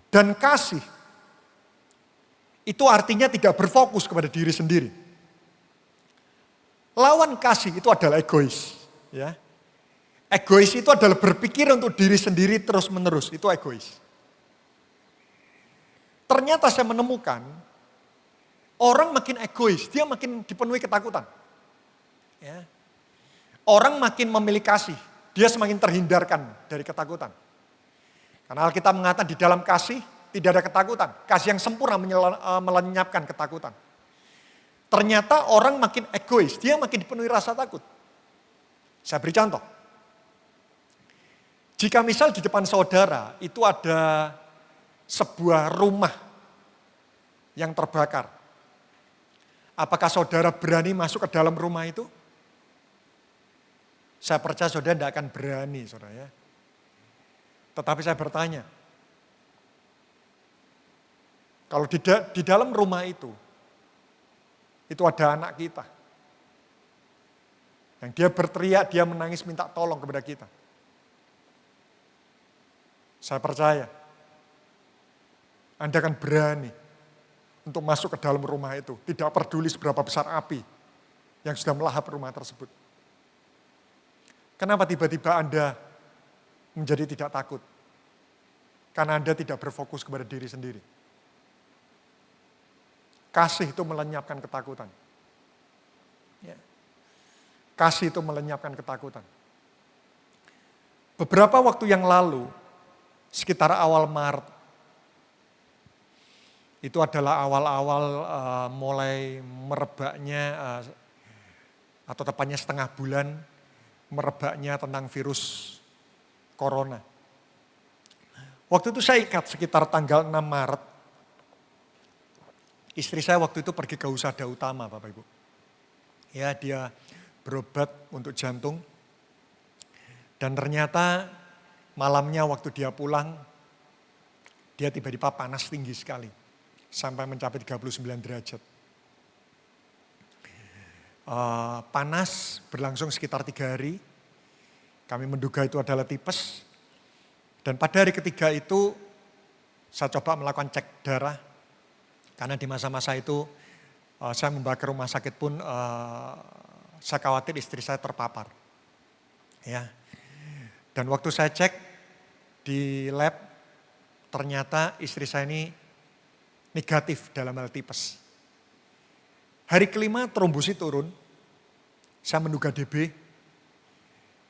Dan kasih, itu artinya tidak berfokus kepada diri sendiri. Lawan kasih itu adalah egois. Ya. Egois itu adalah berpikir untuk diri sendiri terus-menerus, itu egois. Ternyata saya menemukan, Orang makin egois, dia makin dipenuhi ketakutan. Ya. Orang makin memilih kasih, dia semakin terhindarkan dari ketakutan. Karena Alkitab mengatakan di dalam kasih tidak ada ketakutan. Kasih yang sempurna melenyapkan ketakutan. Ternyata orang makin egois, dia makin dipenuhi rasa takut. Saya beri contoh. Jika misal di depan saudara itu ada sebuah rumah yang terbakar. Apakah saudara berani masuk ke dalam rumah itu? Saya percaya saudara tidak akan berani, saudara ya. Tetapi saya bertanya, kalau di dalam rumah itu ada anak kita. Yang dia berteriak, dia menangis minta tolong kepada kita. Saya percaya, Anda akan berani untuk masuk ke dalam rumah itu. Tidak peduli seberapa besar api yang sudah melahap rumah tersebut. Kenapa tiba-tiba Anda menjadi tidak takut? Karena Anda tidak berfokus kepada diri sendiri. Kasih itu melenyapkan ketakutan. Ya. Kasih itu melenyapkan ketakutan. Beberapa waktu yang lalu, sekitar awal Maret, itu adalah awal-awal mulai merebaknya, atau tepatnya setengah bulan merebaknya tentang virus corona. Waktu itu saya ingat sekitar tanggal 6 Maret, istri saya waktu itu pergi ke Husada Utama, Bapak Ibu. Ya, dia berobat untuk jantung. Dan ternyata malamnya waktu dia pulang, dia tiba-tiba panas tinggi sekali. Sampai mencapai 39 derajat. Panas berlangsung sekitar 3 hari. Kami menduga itu adalah tipes. Dan pada hari ketiga itu saya coba melakukan cek darah. Karena di masa-masa itu saya membawa ke rumah sakit pun saya khawatir istri saya terpapar. Ya. Dan waktu saya cek di lab, ternyata istri saya ini negatif dalam hal tipes. Hari kelima trombosit turun, saya menduga DB,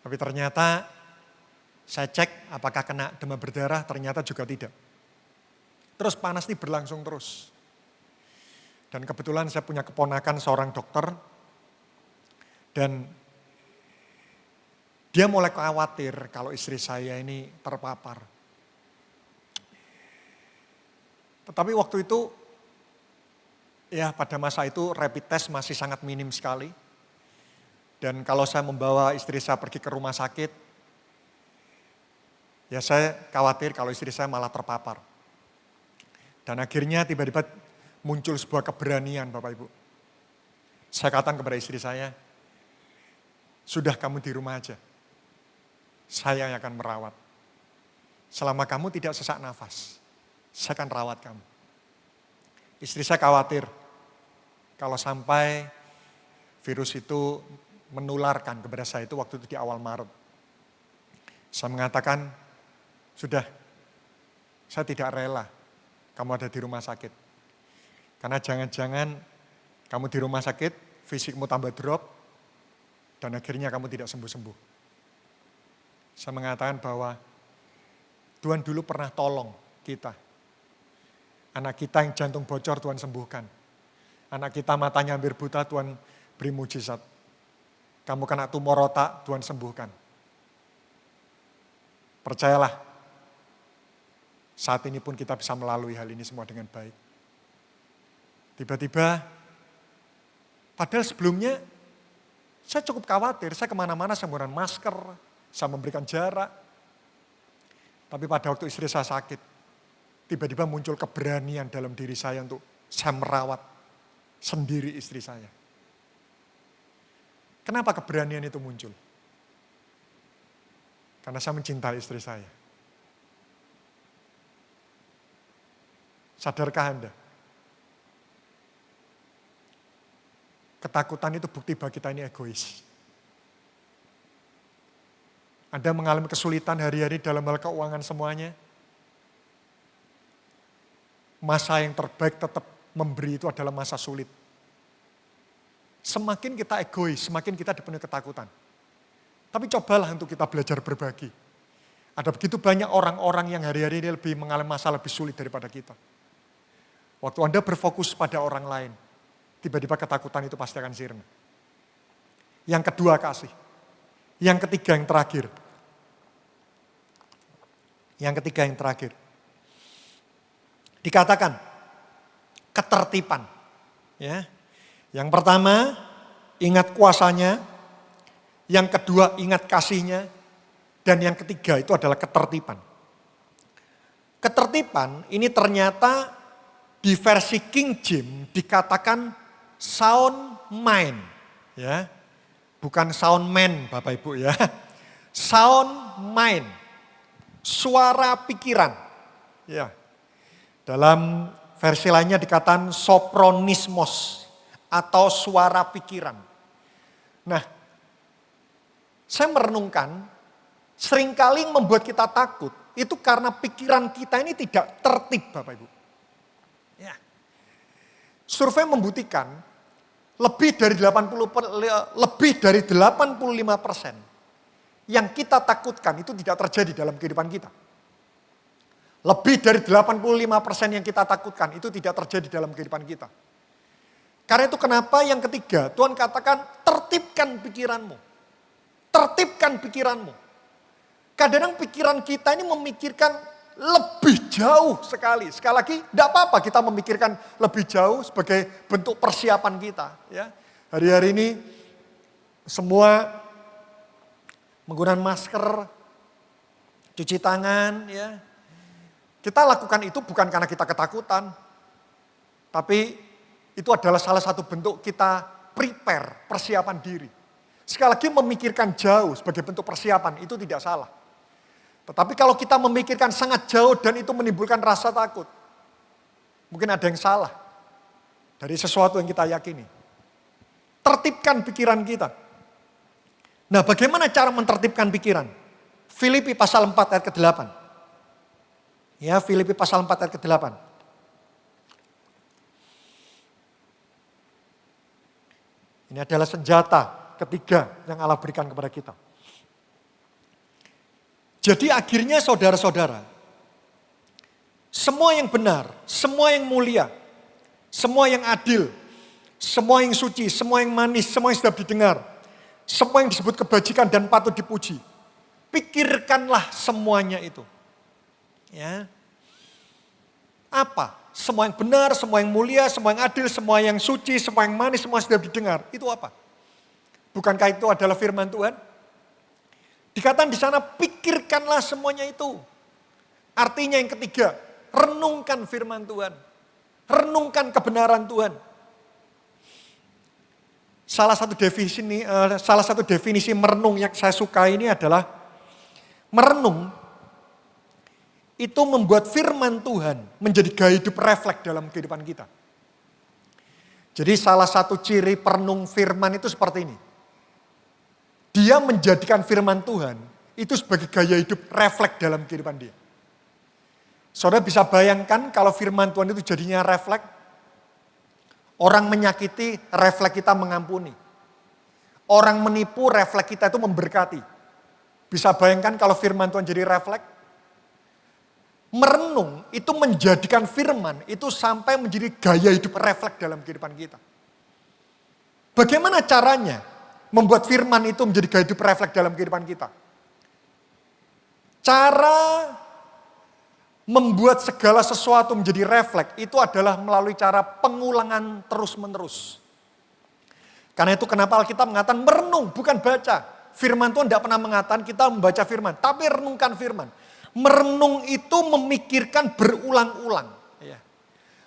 tapi ternyata saya cek apakah kena demam berdarah, ternyata juga tidak. Terus panas ini berlangsung terus. Dan kebetulan saya punya keponakan seorang dokter, dan dia mulai khawatir kalau istri saya ini terpapar. Tetapi waktu itu, ya pada masa itu rapid test masih sangat minim sekali. Dan kalau saya membawa istri saya pergi ke rumah sakit, ya saya khawatir kalau istri saya malah terpapar. Dan akhirnya tiba-tiba muncul sebuah keberanian, Bapak Ibu. Saya katakan kepada istri saya, sudah kamu di rumah aja. Saya yang akan merawat. Selama kamu tidak sesak nafas, saya akan rawat kamu. Istri saya khawatir kalau sampai virus itu menularkan kepada saya itu waktu itu di awal Maret. Saya mengatakan, sudah, saya tidak rela kamu ada di rumah sakit. Karena jangan-jangan kamu di rumah sakit, fisikmu tambah drop, dan akhirnya kamu tidak sembuh-sembuh. Saya mengatakan bahwa Tuhan dulu pernah tolong kita. Anak kita yang jantung bocor Tuhan sembuhkan. Anak kita matanya hampir buta Tuhan beri mujizat. Kamu kena tumor otak Tuhan sembuhkan. Percayalah, saat ini pun kita bisa melalui hal ini semua dengan baik. Tiba-tiba, padahal sebelumnya saya cukup khawatir, saya kemana-mana saya menggunakan masker, saya memberikan jarak. Tapi pada waktu istri saya sakit, tiba-tiba muncul keberanian dalam diri saya untuk saya merawat sendiri istri saya. Kenapa keberanian itu muncul? Karena saya mencintai istri saya. Sadarkah Anda? Ketakutan itu bukti bahwa kita ini egois. Anda mengalami kesulitan hari-hari dalam hal keuangan semuanya. Masa yang terbaik tetap memberi itu adalah masa sulit. Semakin kita egois, semakin kita dipenuhi ketakutan. Tapi cobalah untuk kita belajar berbagi. Ada begitu banyak orang-orang yang hari-hari ini lebih mengalami masa lebih sulit daripada kita. Waktu Anda berfokus pada orang lain, tiba-tiba ketakutan itu pasti akan sirna. Yang kedua, kasih. Yang ketiga, yang terakhir. Yang ketiga, yang terakhir. Dikatakan ketertiban. Ya. Yang pertama, ingat kuasanya. Yang kedua, ingat kasihnya. Dan yang ketiga itu adalah ketertiban. Ketertiban ini ternyata di versi King James dikatakan sound mind. Ya. Bukan sound man Bapak Ibu ya. Sound mind. Suara pikiran. Ya. Dalam versi lainnya dikatakan sopronismos atau suara pikiran. Nah, saya merenungkan, seringkali membuat kita takut, itu karena pikiran kita ini tidak tertib Bapak Ibu. Ya. Survei membuktikan, lebih dari 85% yang kita takutkan itu tidak terjadi dalam kehidupan kita. Lebih dari 85% yang kita takutkan itu tidak terjadi dalam kehidupan kita. Karena itu kenapa yang ketiga Tuhan katakan tertibkan pikiranmu. Tertibkan pikiranmu. Kadang-kadang pikiran kita ini memikirkan lebih jauh sekali. Sekali lagi tidak apa-apa kita memikirkan lebih jauh sebagai bentuk persiapan kita. Ya. Hari-hari ini semua menggunakan masker, cuci tangan, ya. Kita lakukan itu bukan karena kita ketakutan, tapi itu adalah salah satu bentuk kita prepare, persiapan diri. Sekali lagi memikirkan jauh sebagai bentuk persiapan, itu tidak salah. Tetapi kalau kita memikirkan sangat jauh dan itu menimbulkan rasa takut, mungkin ada yang salah dari sesuatu yang kita yakini. Tertibkan pikiran kita. Nah, bagaimana cara mentertibkan pikiran? Filipi pasal 4 ayat ke-8. Ya, Filipi pasal 4 ayat ke-8. Ini adalah senjata ketiga yang Allah berikan kepada kita. Jadi akhirnya saudara-saudara, semua yang benar, semua yang mulia, semua yang adil, semua yang suci, semua yang manis, semua yang sedap didengar, semua yang disebut kebajikan dan patut dipuji, pikirkanlah semuanya itu. Ya. Apa? Semua yang benar, semua yang mulia, semua yang adil, semua yang suci, semua yang manis, semua yang sedap didengar. Itu apa? Bukankah itu adalah firman Tuhan? Dikatakan di sana pikirkanlah semuanya itu. Artinya yang ketiga, renungkan firman Tuhan. Renungkan kebenaran Tuhan. Salah satu definisi merenung yang saya suka ini adalah merenung itu membuat firman Tuhan menjadi gaya hidup refleks dalam kehidupan kita. Jadi salah satu ciri perenung firman itu seperti ini. Dia menjadikan firman Tuhan itu sebagai gaya hidup refleks dalam kehidupan dia. Saudara bisa bayangkan kalau firman Tuhan itu jadinya refleks. Orang menyakiti, refleks kita mengampuni. Orang menipu, refleks kita itu memberkati. Bisa bayangkan kalau firman Tuhan jadi refleks. Merenung itu menjadikan firman itu sampai menjadi gaya hidup refleks dalam kehidupan kita. Bagaimana caranya membuat firman itu menjadi gaya hidup refleks dalam kehidupan kita? Cara membuat segala sesuatu menjadi refleks itu adalah melalui cara pengulangan terus-menerus. Karena itu kenapa Alkitab mengatakan merenung, bukan baca. Firman Tuhan tidak pernah mengatakan kita membaca firman, tapi renungkan firman. Merenung itu memikirkan berulang-ulang.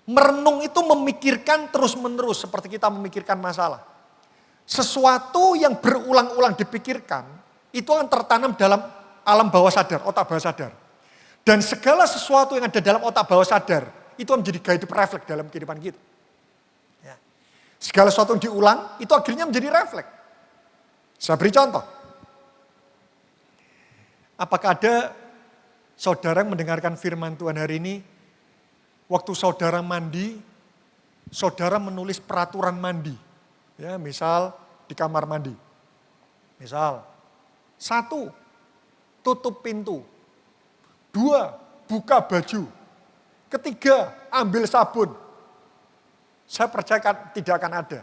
Merenung itu memikirkan terus-menerus seperti kita memikirkan masalah. Sesuatu yang berulang-ulang dipikirkan itu akan tertanam dalam alam bawah sadar, otak bawah sadar. Dan segala sesuatu yang ada dalam otak bawah sadar itu menjadi gaya hidup refleks dalam kehidupan kita. Segala sesuatu yang diulang itu akhirnya menjadi refleks. Saya beri contoh. Apakah ada saudara yang mendengarkan firman Tuhan hari ini, waktu saudara mandi, saudara menulis peraturan mandi. Ya, misal di kamar mandi. Misal, 1, tutup pintu. 2, buka baju. 3, ambil sabun. Saya percaya tidak akan ada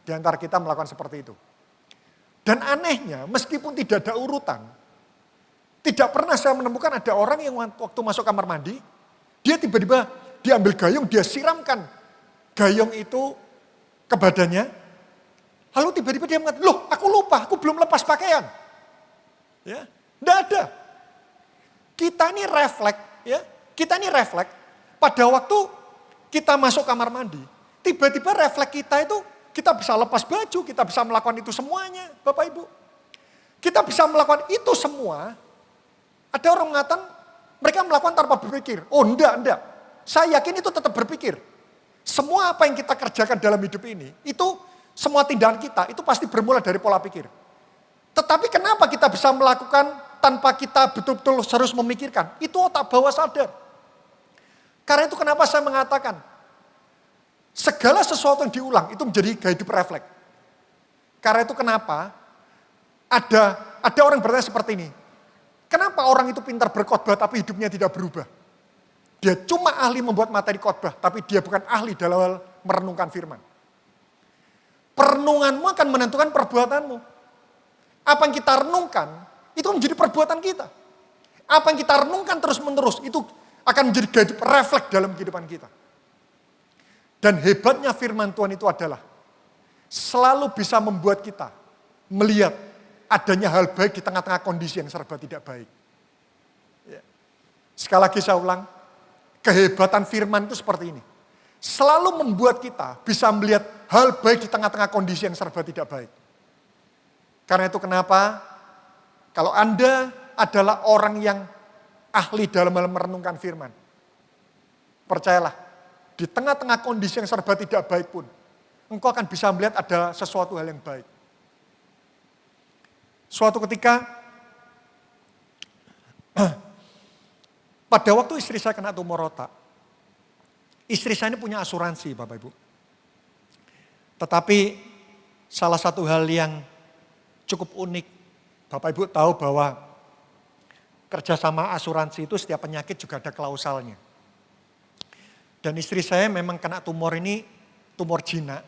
di antara kita melakukan seperti itu. Dan anehnya, meskipun tidak ada urutan, tidak pernah saya menemukan ada orang yang waktu masuk kamar mandi, dia tiba-tiba diambil gayung, dia siramkan gayung itu ke badannya, lalu tiba-tiba dia mengatakan, loh aku lupa, aku belum lepas pakaian. Ya, tidak ada. Kita ini refleks, ya, kita ini refleks. Pada waktu kita masuk kamar mandi, tiba-tiba refleks kita itu, kita bisa lepas baju, kita bisa melakukan itu semuanya, Bapak Ibu. Kita bisa melakukan itu semua. Ada orang mengatakan, mereka melakukan tanpa berpikir. Oh enggak. Saya yakin itu tetap berpikir. Semua apa yang kita kerjakan dalam hidup ini, itu semua tindakan kita, itu pasti bermula dari pola pikir. Tetapi kenapa kita bisa melakukan tanpa kita betul-betul harus memikirkan? Itu otak bawah sadar. Karena itu kenapa saya mengatakan, segala sesuatu yang diulang itu menjadi gaya hidup refleks. Karena itu kenapa ada orang bertanya seperti ini. Kenapa orang itu pintar berkhotbah tapi hidupnya tidak berubah? Dia cuma ahli membuat materi khotbah, tapi dia bukan ahli dalam hal merenungkan firman. Perenunganmu akan menentukan perbuatanmu. Apa yang kita renungkan, itu menjadi perbuatan kita. Apa yang kita renungkan terus-menerus, itu akan menjadi gaya hidup refleks dalam kehidupan kita. Dan hebatnya firman Tuhan itu adalah selalu bisa membuat kita melihat adanya hal baik di tengah-tengah kondisi yang serba tidak baik. Ya. Sekali lagi saya ulang, kehebatan firman itu seperti ini. Selalu membuat kita bisa melihat hal baik di tengah-tengah kondisi yang serba tidak baik. Karena itu kenapa kalau Anda adalah orang yang ahli dalam hal merenungkan firman, percayalah, di tengah-tengah kondisi yang serba tidak baik pun, engkau akan bisa melihat ada sesuatu hal yang baik. Suatu ketika, pada waktu istri saya kena tumor otak, istri saya ini punya asuransi Bapak Ibu. Tetapi salah satu hal yang cukup unik, Bapak Ibu tahu bahwa kerjasama asuransi itu setiap penyakit juga ada klausalnya. Dan istri saya memang kena tumor ini, tumor jinak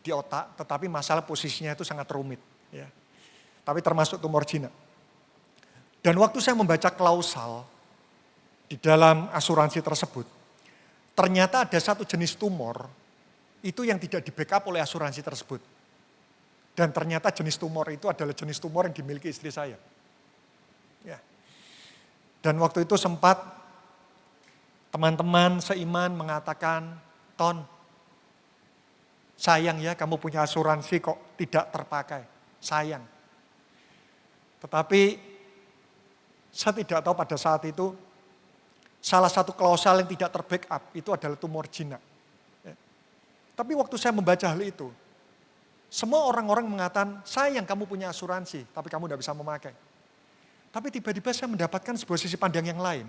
di otak, tetapi masalah posisinya itu sangat rumit. Ya. Tapi termasuk tumor jinak. Dan waktu saya membaca klausal di dalam asuransi tersebut, ternyata ada satu jenis tumor, itu yang tidak di backup oleh asuransi tersebut. Dan ternyata jenis tumor itu adalah jenis tumor yang dimiliki istri saya. Ya. Dan waktu itu sempat teman-teman seiman mengatakan, Ton, sayang ya kamu punya asuransi kok tidak terpakai, sayang. Tetapi saya tidak tahu pada saat itu, salah satu klausal yang tidak terbackup itu adalah tumor jinak. Ya. Tapi waktu saya membaca hal itu, semua orang-orang mengatakan, sayang kamu punya asuransi, tapi kamu tidak bisa memakai. Tapi tiba-tiba saya mendapatkan sebuah sisi pandang yang lain.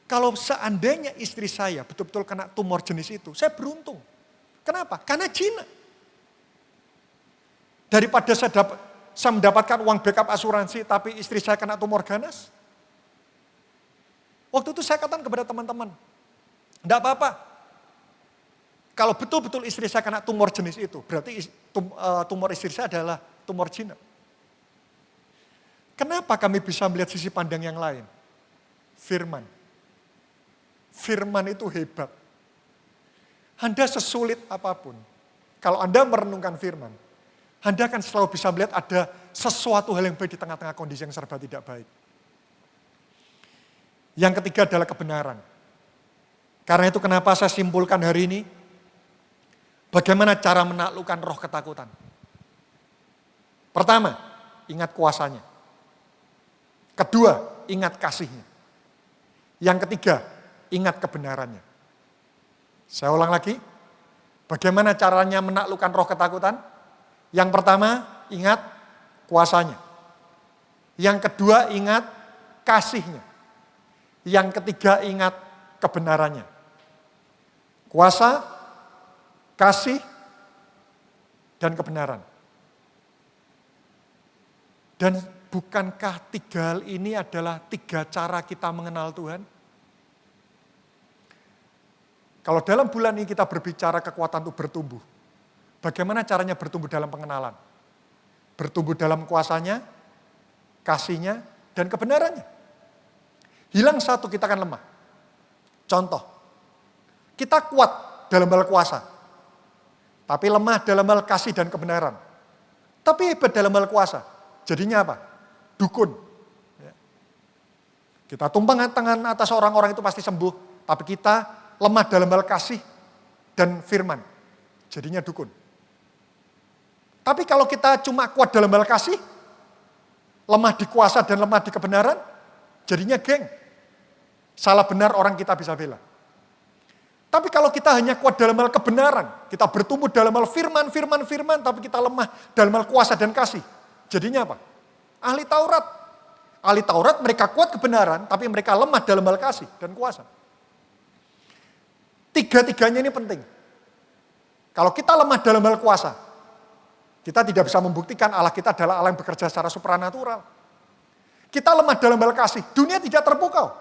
Kalau seandainya istri saya betul-betul kena tumor jenis itu, saya beruntung. Kenapa? Karena jinak. Daripada saya mendapatkan uang backup asuransi, tapi istri saya kena tumor ganas. Waktu itu saya katakan kepada teman-teman, enggak apa-apa. Kalau betul-betul istri saya kena tumor jenis itu, berarti tumor istri saya adalah tumor jinak. Kenapa kami bisa melihat sisi pandang yang lain? Firman. Firman itu hebat. Anda sesulit apapun, kalau Anda merenungkan firman, Anda akan selalu bisa melihat ada sesuatu hal yang baik di tengah-tengah kondisi yang serba tidak baik. Yang ketiga adalah kebenaran. Karena itu kenapa saya simpulkan hari ini, bagaimana cara menaklukkan roh ketakutan. Pertama, ingat kuasanya. Kedua, ingat kasihnya. Yang ketiga, ingat kebenarannya. Saya ulang lagi, bagaimana caranya menaklukkan roh ketakutan? Yang pertama, ingat kuasanya. Yang kedua, ingat kasihnya. Yang ketiga, ingat kebenarannya. Kuasa, kasih, dan kebenaran. Dan bukankah 3 hal ini adalah 3 cara kita mengenal Tuhan? Kalau dalam bulan ini kita berbicara kekuatan untuk bertumbuh, bagaimana caranya bertumbuh dalam pengenalan? Bertumbuh dalam kuasanya, kasihnya, dan kebenarannya. Hilang satu, kita akan lemah. Contoh, kita kuat dalam hal kuasa, tapi lemah dalam hal kasih dan kebenaran. Tapi hebat dalam hal kuasa, jadinya apa? Dukun. Kita tumpang tangan atas orang-orang itu pasti sembuh, tapi kita lemah dalam hal kasih dan firman, jadinya dukun. Tapi kalau kita cuma kuat dalam hal kasih, lemah di kuasa dan lemah di kebenaran, jadinya geng. Salah benar orang kita bisa bela. Tapi kalau kita hanya kuat dalam hal kebenaran, kita bertumbuh dalam hal firman, tapi kita lemah dalam hal kuasa dan kasih. Jadinya apa? Ahli Taurat. Ahli Taurat mereka kuat kebenaran, tapi mereka lemah dalam hal kasih dan kuasa. Tiga-tiganya ini penting. Kalau kita lemah dalam hal kuasa, kita tidak bisa membuktikan Allah kita adalah Allah yang bekerja secara supranatural. Kita lemah dalam hal kasih, dunia tidak terpukau.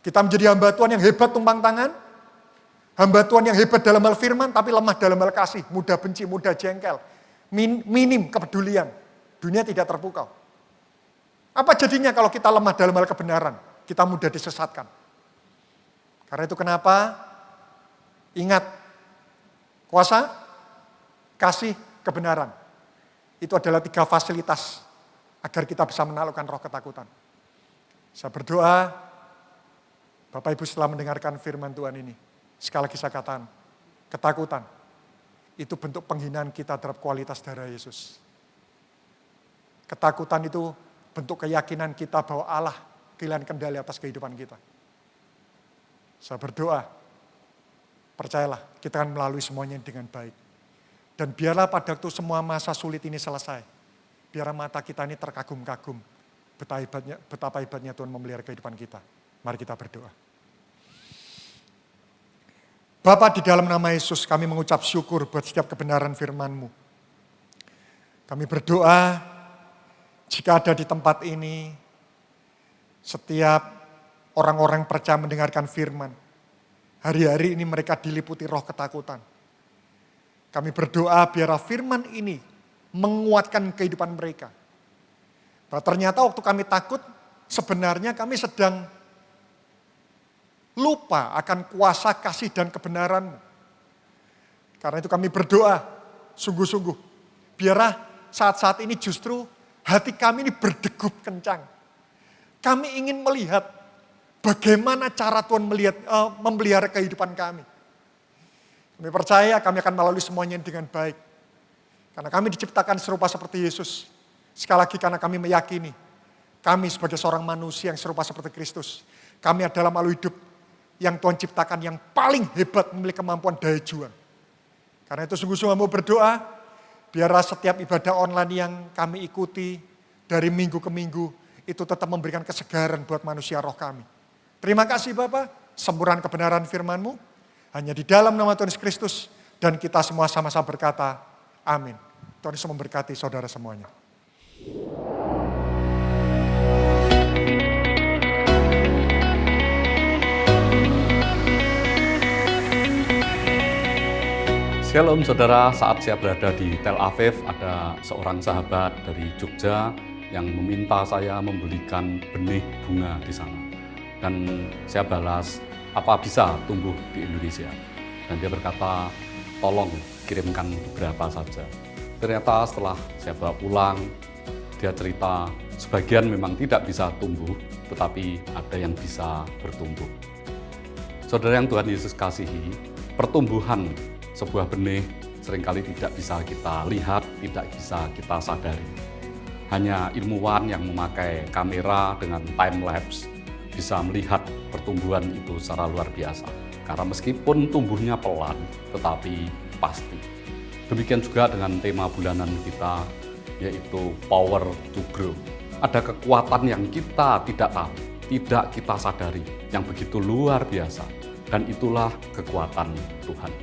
Kita menjadi hamba Tuhan yang hebat tumpang tangan, hamba Tuhan yang hebat dalam hal firman, tapi lemah dalam hal kasih, mudah benci, mudah jengkel, minim kepedulian. Dunia tidak terpukau. Apa jadinya kalau kita lemah dalam hal kebenaran? Kita mudah disesatkan. Karena itu kenapa? Ingat, kuasa, kasih, kebenaran. Itu adalah 3 fasilitas agar kita bisa menaklukkan roh ketakutan. Saya berdoa, Bapak Ibu setelah mendengarkan firman Tuhan ini, sekali lagi saya katakan, ketakutan itu bentuk penghinaan kita terhadap kualitas darah Yesus. Ketakutan itu bentuk keyakinan kita bahwa Allah kehilangan kendali atas kehidupan kita. Saya berdoa, percayalah kita akan melalui semuanya dengan baik. Dan biarlah pada waktu semua masa sulit ini selesai, biar mata kita ini terkagum-kagum betapa hebatnya Tuhan memelihara kehidupan kita. Mari kita berdoa. Bapa, di dalam nama Yesus kami mengucap syukur buat setiap kebenaran firman-Mu. Kami berdoa jika ada di tempat ini setiap orang-orang percaya mendengarkan firman, hari-hari ini mereka diliputi roh ketakutan. Kami berdoa biar firman ini menguatkan kehidupan mereka. Bahwa ternyata waktu kami takut, sebenarnya kami sedang lupa akan kuasa, kasih, dan kebenaran-Mu. Karena itu kami berdoa, sungguh-sungguh, biarlah saat-saat ini justru hati kami ini berdegup kencang. Kami ingin melihat bagaimana cara Tuhan memelihara kehidupan kami. Kami percaya kami akan melalui semuanya dengan baik. Karena kami diciptakan serupa seperti Yesus. Sekali lagi karena kami meyakini, kami sebagai seorang manusia yang serupa seperti Kristus. Kami adalah makhluk hidup yang Tuhan ciptakan yang paling hebat memiliki kemampuan daya juang. Karena itu sungguh-sungguh mau berdoa, biarlah setiap ibadah online yang kami ikuti dari minggu ke minggu, itu tetap memberikan kesegaran buat manusia roh kami. Terima kasih Bapak, sempurnakan kebenaran firman-Mu, hanya di dalam nama Tuhan Yesus Kristus, dan kita semua sama-sama berkata, amin. Tuhan Yesus memberkati saudara semuanya. Shalom saudara, saat saya berada di Tel Aviv, ada seorang sahabat dari Jogja yang meminta saya membelikan benih bunga di sana. Dan saya balas, apa bisa tumbuh di Indonesia? Dan dia berkata, tolong kirimkan beberapa saja. Ternyata setelah saya bawa pulang, dia cerita, sebagian memang tidak bisa tumbuh, tetapi ada yang bisa bertumbuh. Saudara yang Tuhan Yesus kasihi, pertumbuhan sebuah benih seringkali tidak bisa kita lihat, tidak bisa kita sadari. Hanya ilmuwan yang memakai kamera dengan time lapse bisa melihat pertumbuhan itu secara luar biasa. Karena meskipun tumbuhnya pelan, tetapi pasti. Demikian juga dengan tema bulanan kita, yaitu Power to Grow. Ada kekuatan yang kita tidak tahu, tidak kita sadari, yang begitu luar biasa. Dan itulah kekuatan Tuhan.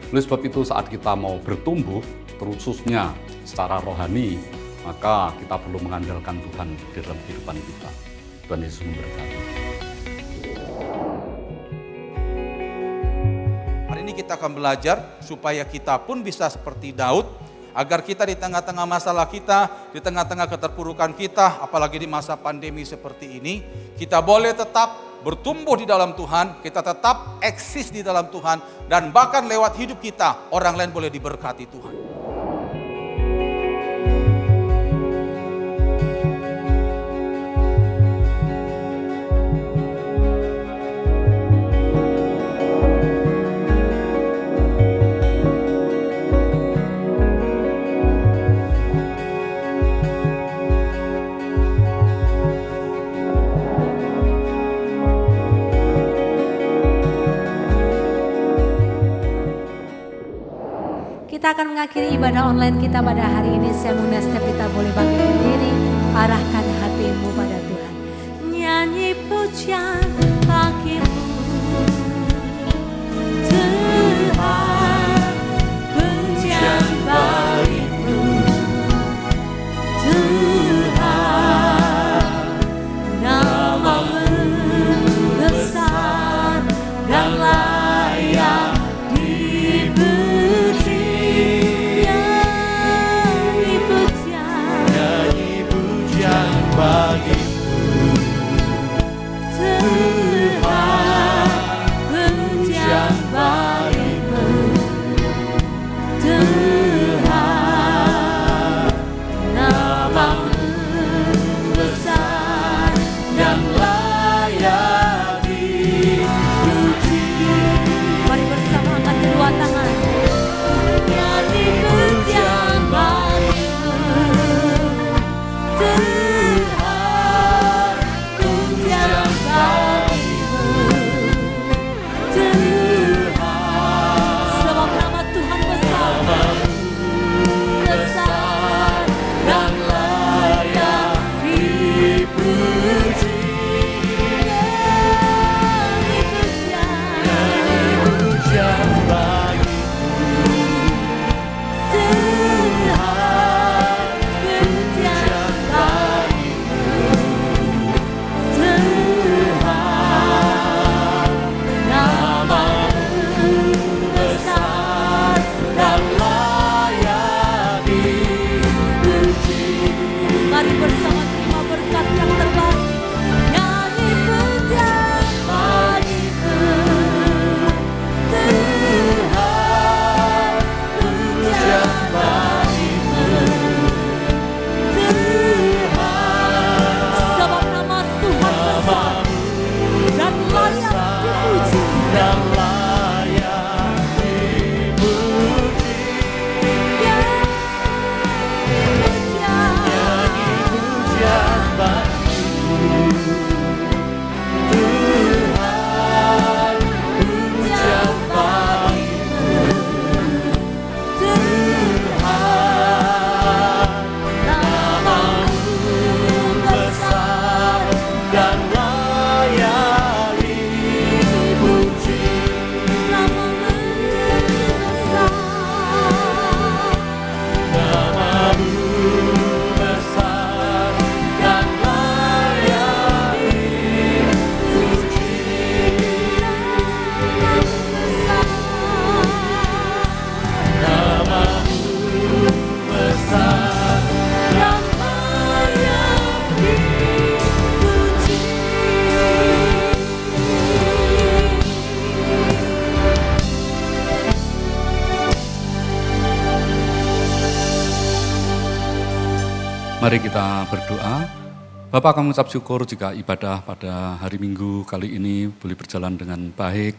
Oleh sebab itu saat kita mau bertumbuh, khususnya secara rohani, maka kita perlu mengandalkan Tuhan di dalam kehidupan kita. Tuhan Yesus memberkati. Hari ini kita akan belajar supaya kita pun bisa seperti Daud, agar kita di tengah-tengah masalah kita, di tengah-tengah keterpurukan kita, apalagi di masa pandemi seperti ini, kita boleh tetap bertumbuh di dalam Tuhan, kita tetap eksis di dalam Tuhan, dan bahkan lewat hidup kita, orang lain boleh diberkati Tuhan. Kita akan mengakhiri ibadah online kita pada hari ini. Saya mengundang setiap kita boleh bangkit berdiri, arahkan hatimu pada Tuhan. Nyanyi pujian bagimu Tuhan, pujian bagimu Tuhan, namamu besar dan layak dipuji. Mari kita berdoa. Bapa, kami ucap syukur jika ibadah pada hari Minggu kali ini boleh berjalan dengan baik.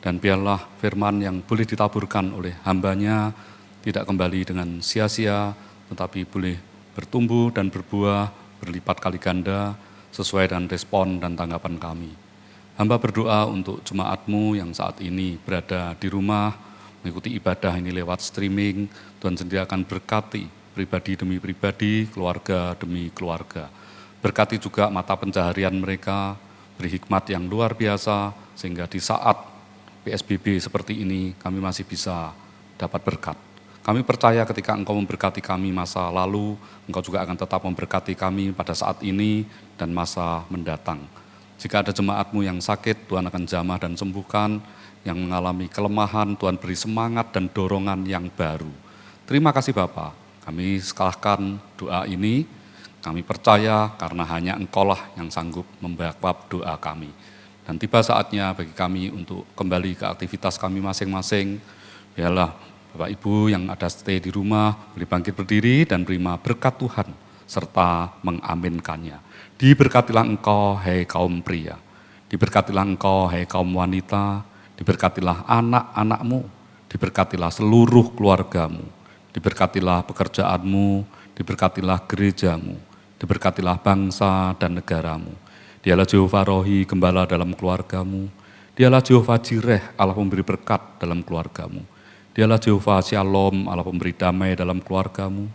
Dan biarlah firman yang boleh ditaburkan oleh hamba-Nya tidak kembali dengan sia-sia, tetapi boleh bertumbuh dan berbuah berlipat kali ganda sesuai dengan respon dan tanggapan kami. Hamba berdoa untuk jemaat-Mu yang saat ini berada di rumah, mengikuti ibadah ini lewat streaming. Tuhan sendiri akan berkati pribadi demi pribadi, keluarga demi keluarga. Berkati juga mata pencaharian mereka, beri hikmat yang luar biasa, sehingga di saat PSBB seperti ini kami masih bisa dapat berkat. Kami percaya ketika Engkau memberkati kami masa lalu, Engkau juga akan tetap memberkati kami pada saat ini dan masa mendatang. Jika ada jemaat-Mu yang sakit, Tuhan akan jamah dan sembuhkan. Yang mengalami kelemahan, Tuhan beri semangat dan dorongan yang baru. Terima kasih Bapa. Kami serahkan doa ini. Kami percaya karena hanya Engkaulah yang sanggup menjawab doa kami. Dan tiba saatnya bagi kami untuk kembali ke aktivitas kami masing-masing. Biarlah Bapak Ibu yang ada stay di rumah, boleh bangkit berdiri dan terima berkat Tuhan serta mengaminkannya. Diberkatilah engkau, hai kaum pria. Diberkatilah engkau, hai kaum wanita. Diberkatilah anak-anakmu. Diberkatilah seluruh keluargamu. Diberkatilah pekerjaanmu. Diberkatilah gerejamu. Diberkatilah bangsa dan negaramu. Dialah Jehovah Rohi, gembala dalam keluargamu. Dialah Jehovah Jireh, Allah pemberi berkat dalam keluargamu. Dialah Jehovah Shalom, Allah pemberi damai dalam keluargamu.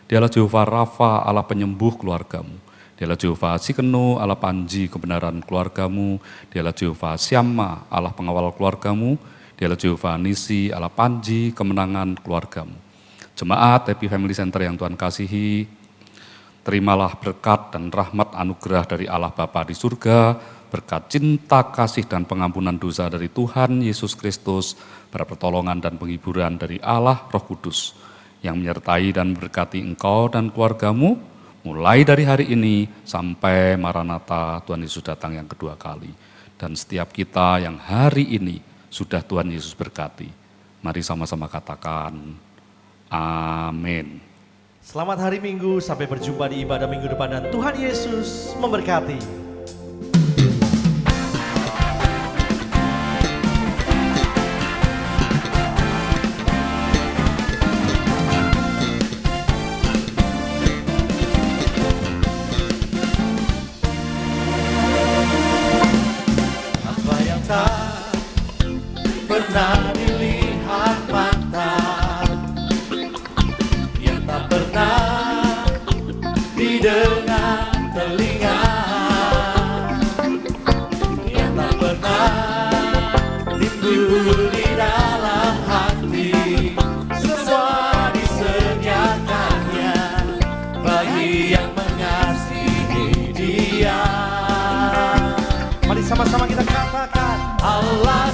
Dialah Jehovah Rafa, Allah penyembuh keluargamu. Dialah Jehovah Sikeno, Allah panji kebenaran keluargamu. Dialah Jehovah Syama, Allah pengawal keluargamu. Dialah Jehovah Nisi, Allah panji kemenangan keluargamu. Jemaat Happy Family Center yang Tuhan kasihi, terimalah berkat dan rahmat anugerah dari Allah Bapa di surga, berkat cinta kasih dan pengampunan dosa dari Tuhan Yesus Kristus, pertolongan dan penghiburan dari Allah Roh Kudus, yang menyertai dan memberkati engkau dan keluargamu, mulai dari hari ini sampai Maranatha Tuhan Yesus datang yang kedua kali. Dan setiap kita yang hari ini sudah Tuhan Yesus berkati. Mari sama-sama katakan, amin. Selamat hari Minggu, sampai berjumpa di ibadah minggu depan dan Tuhan Yesus memberkati. Apa yang tak pernah dilihat mata, yang tak pernah didengar telinga, yang tak pernah timbul di dalam hati, semua disediakannya bagi yang mengasihi Dia. Mari sama-sama kita katakan, Allah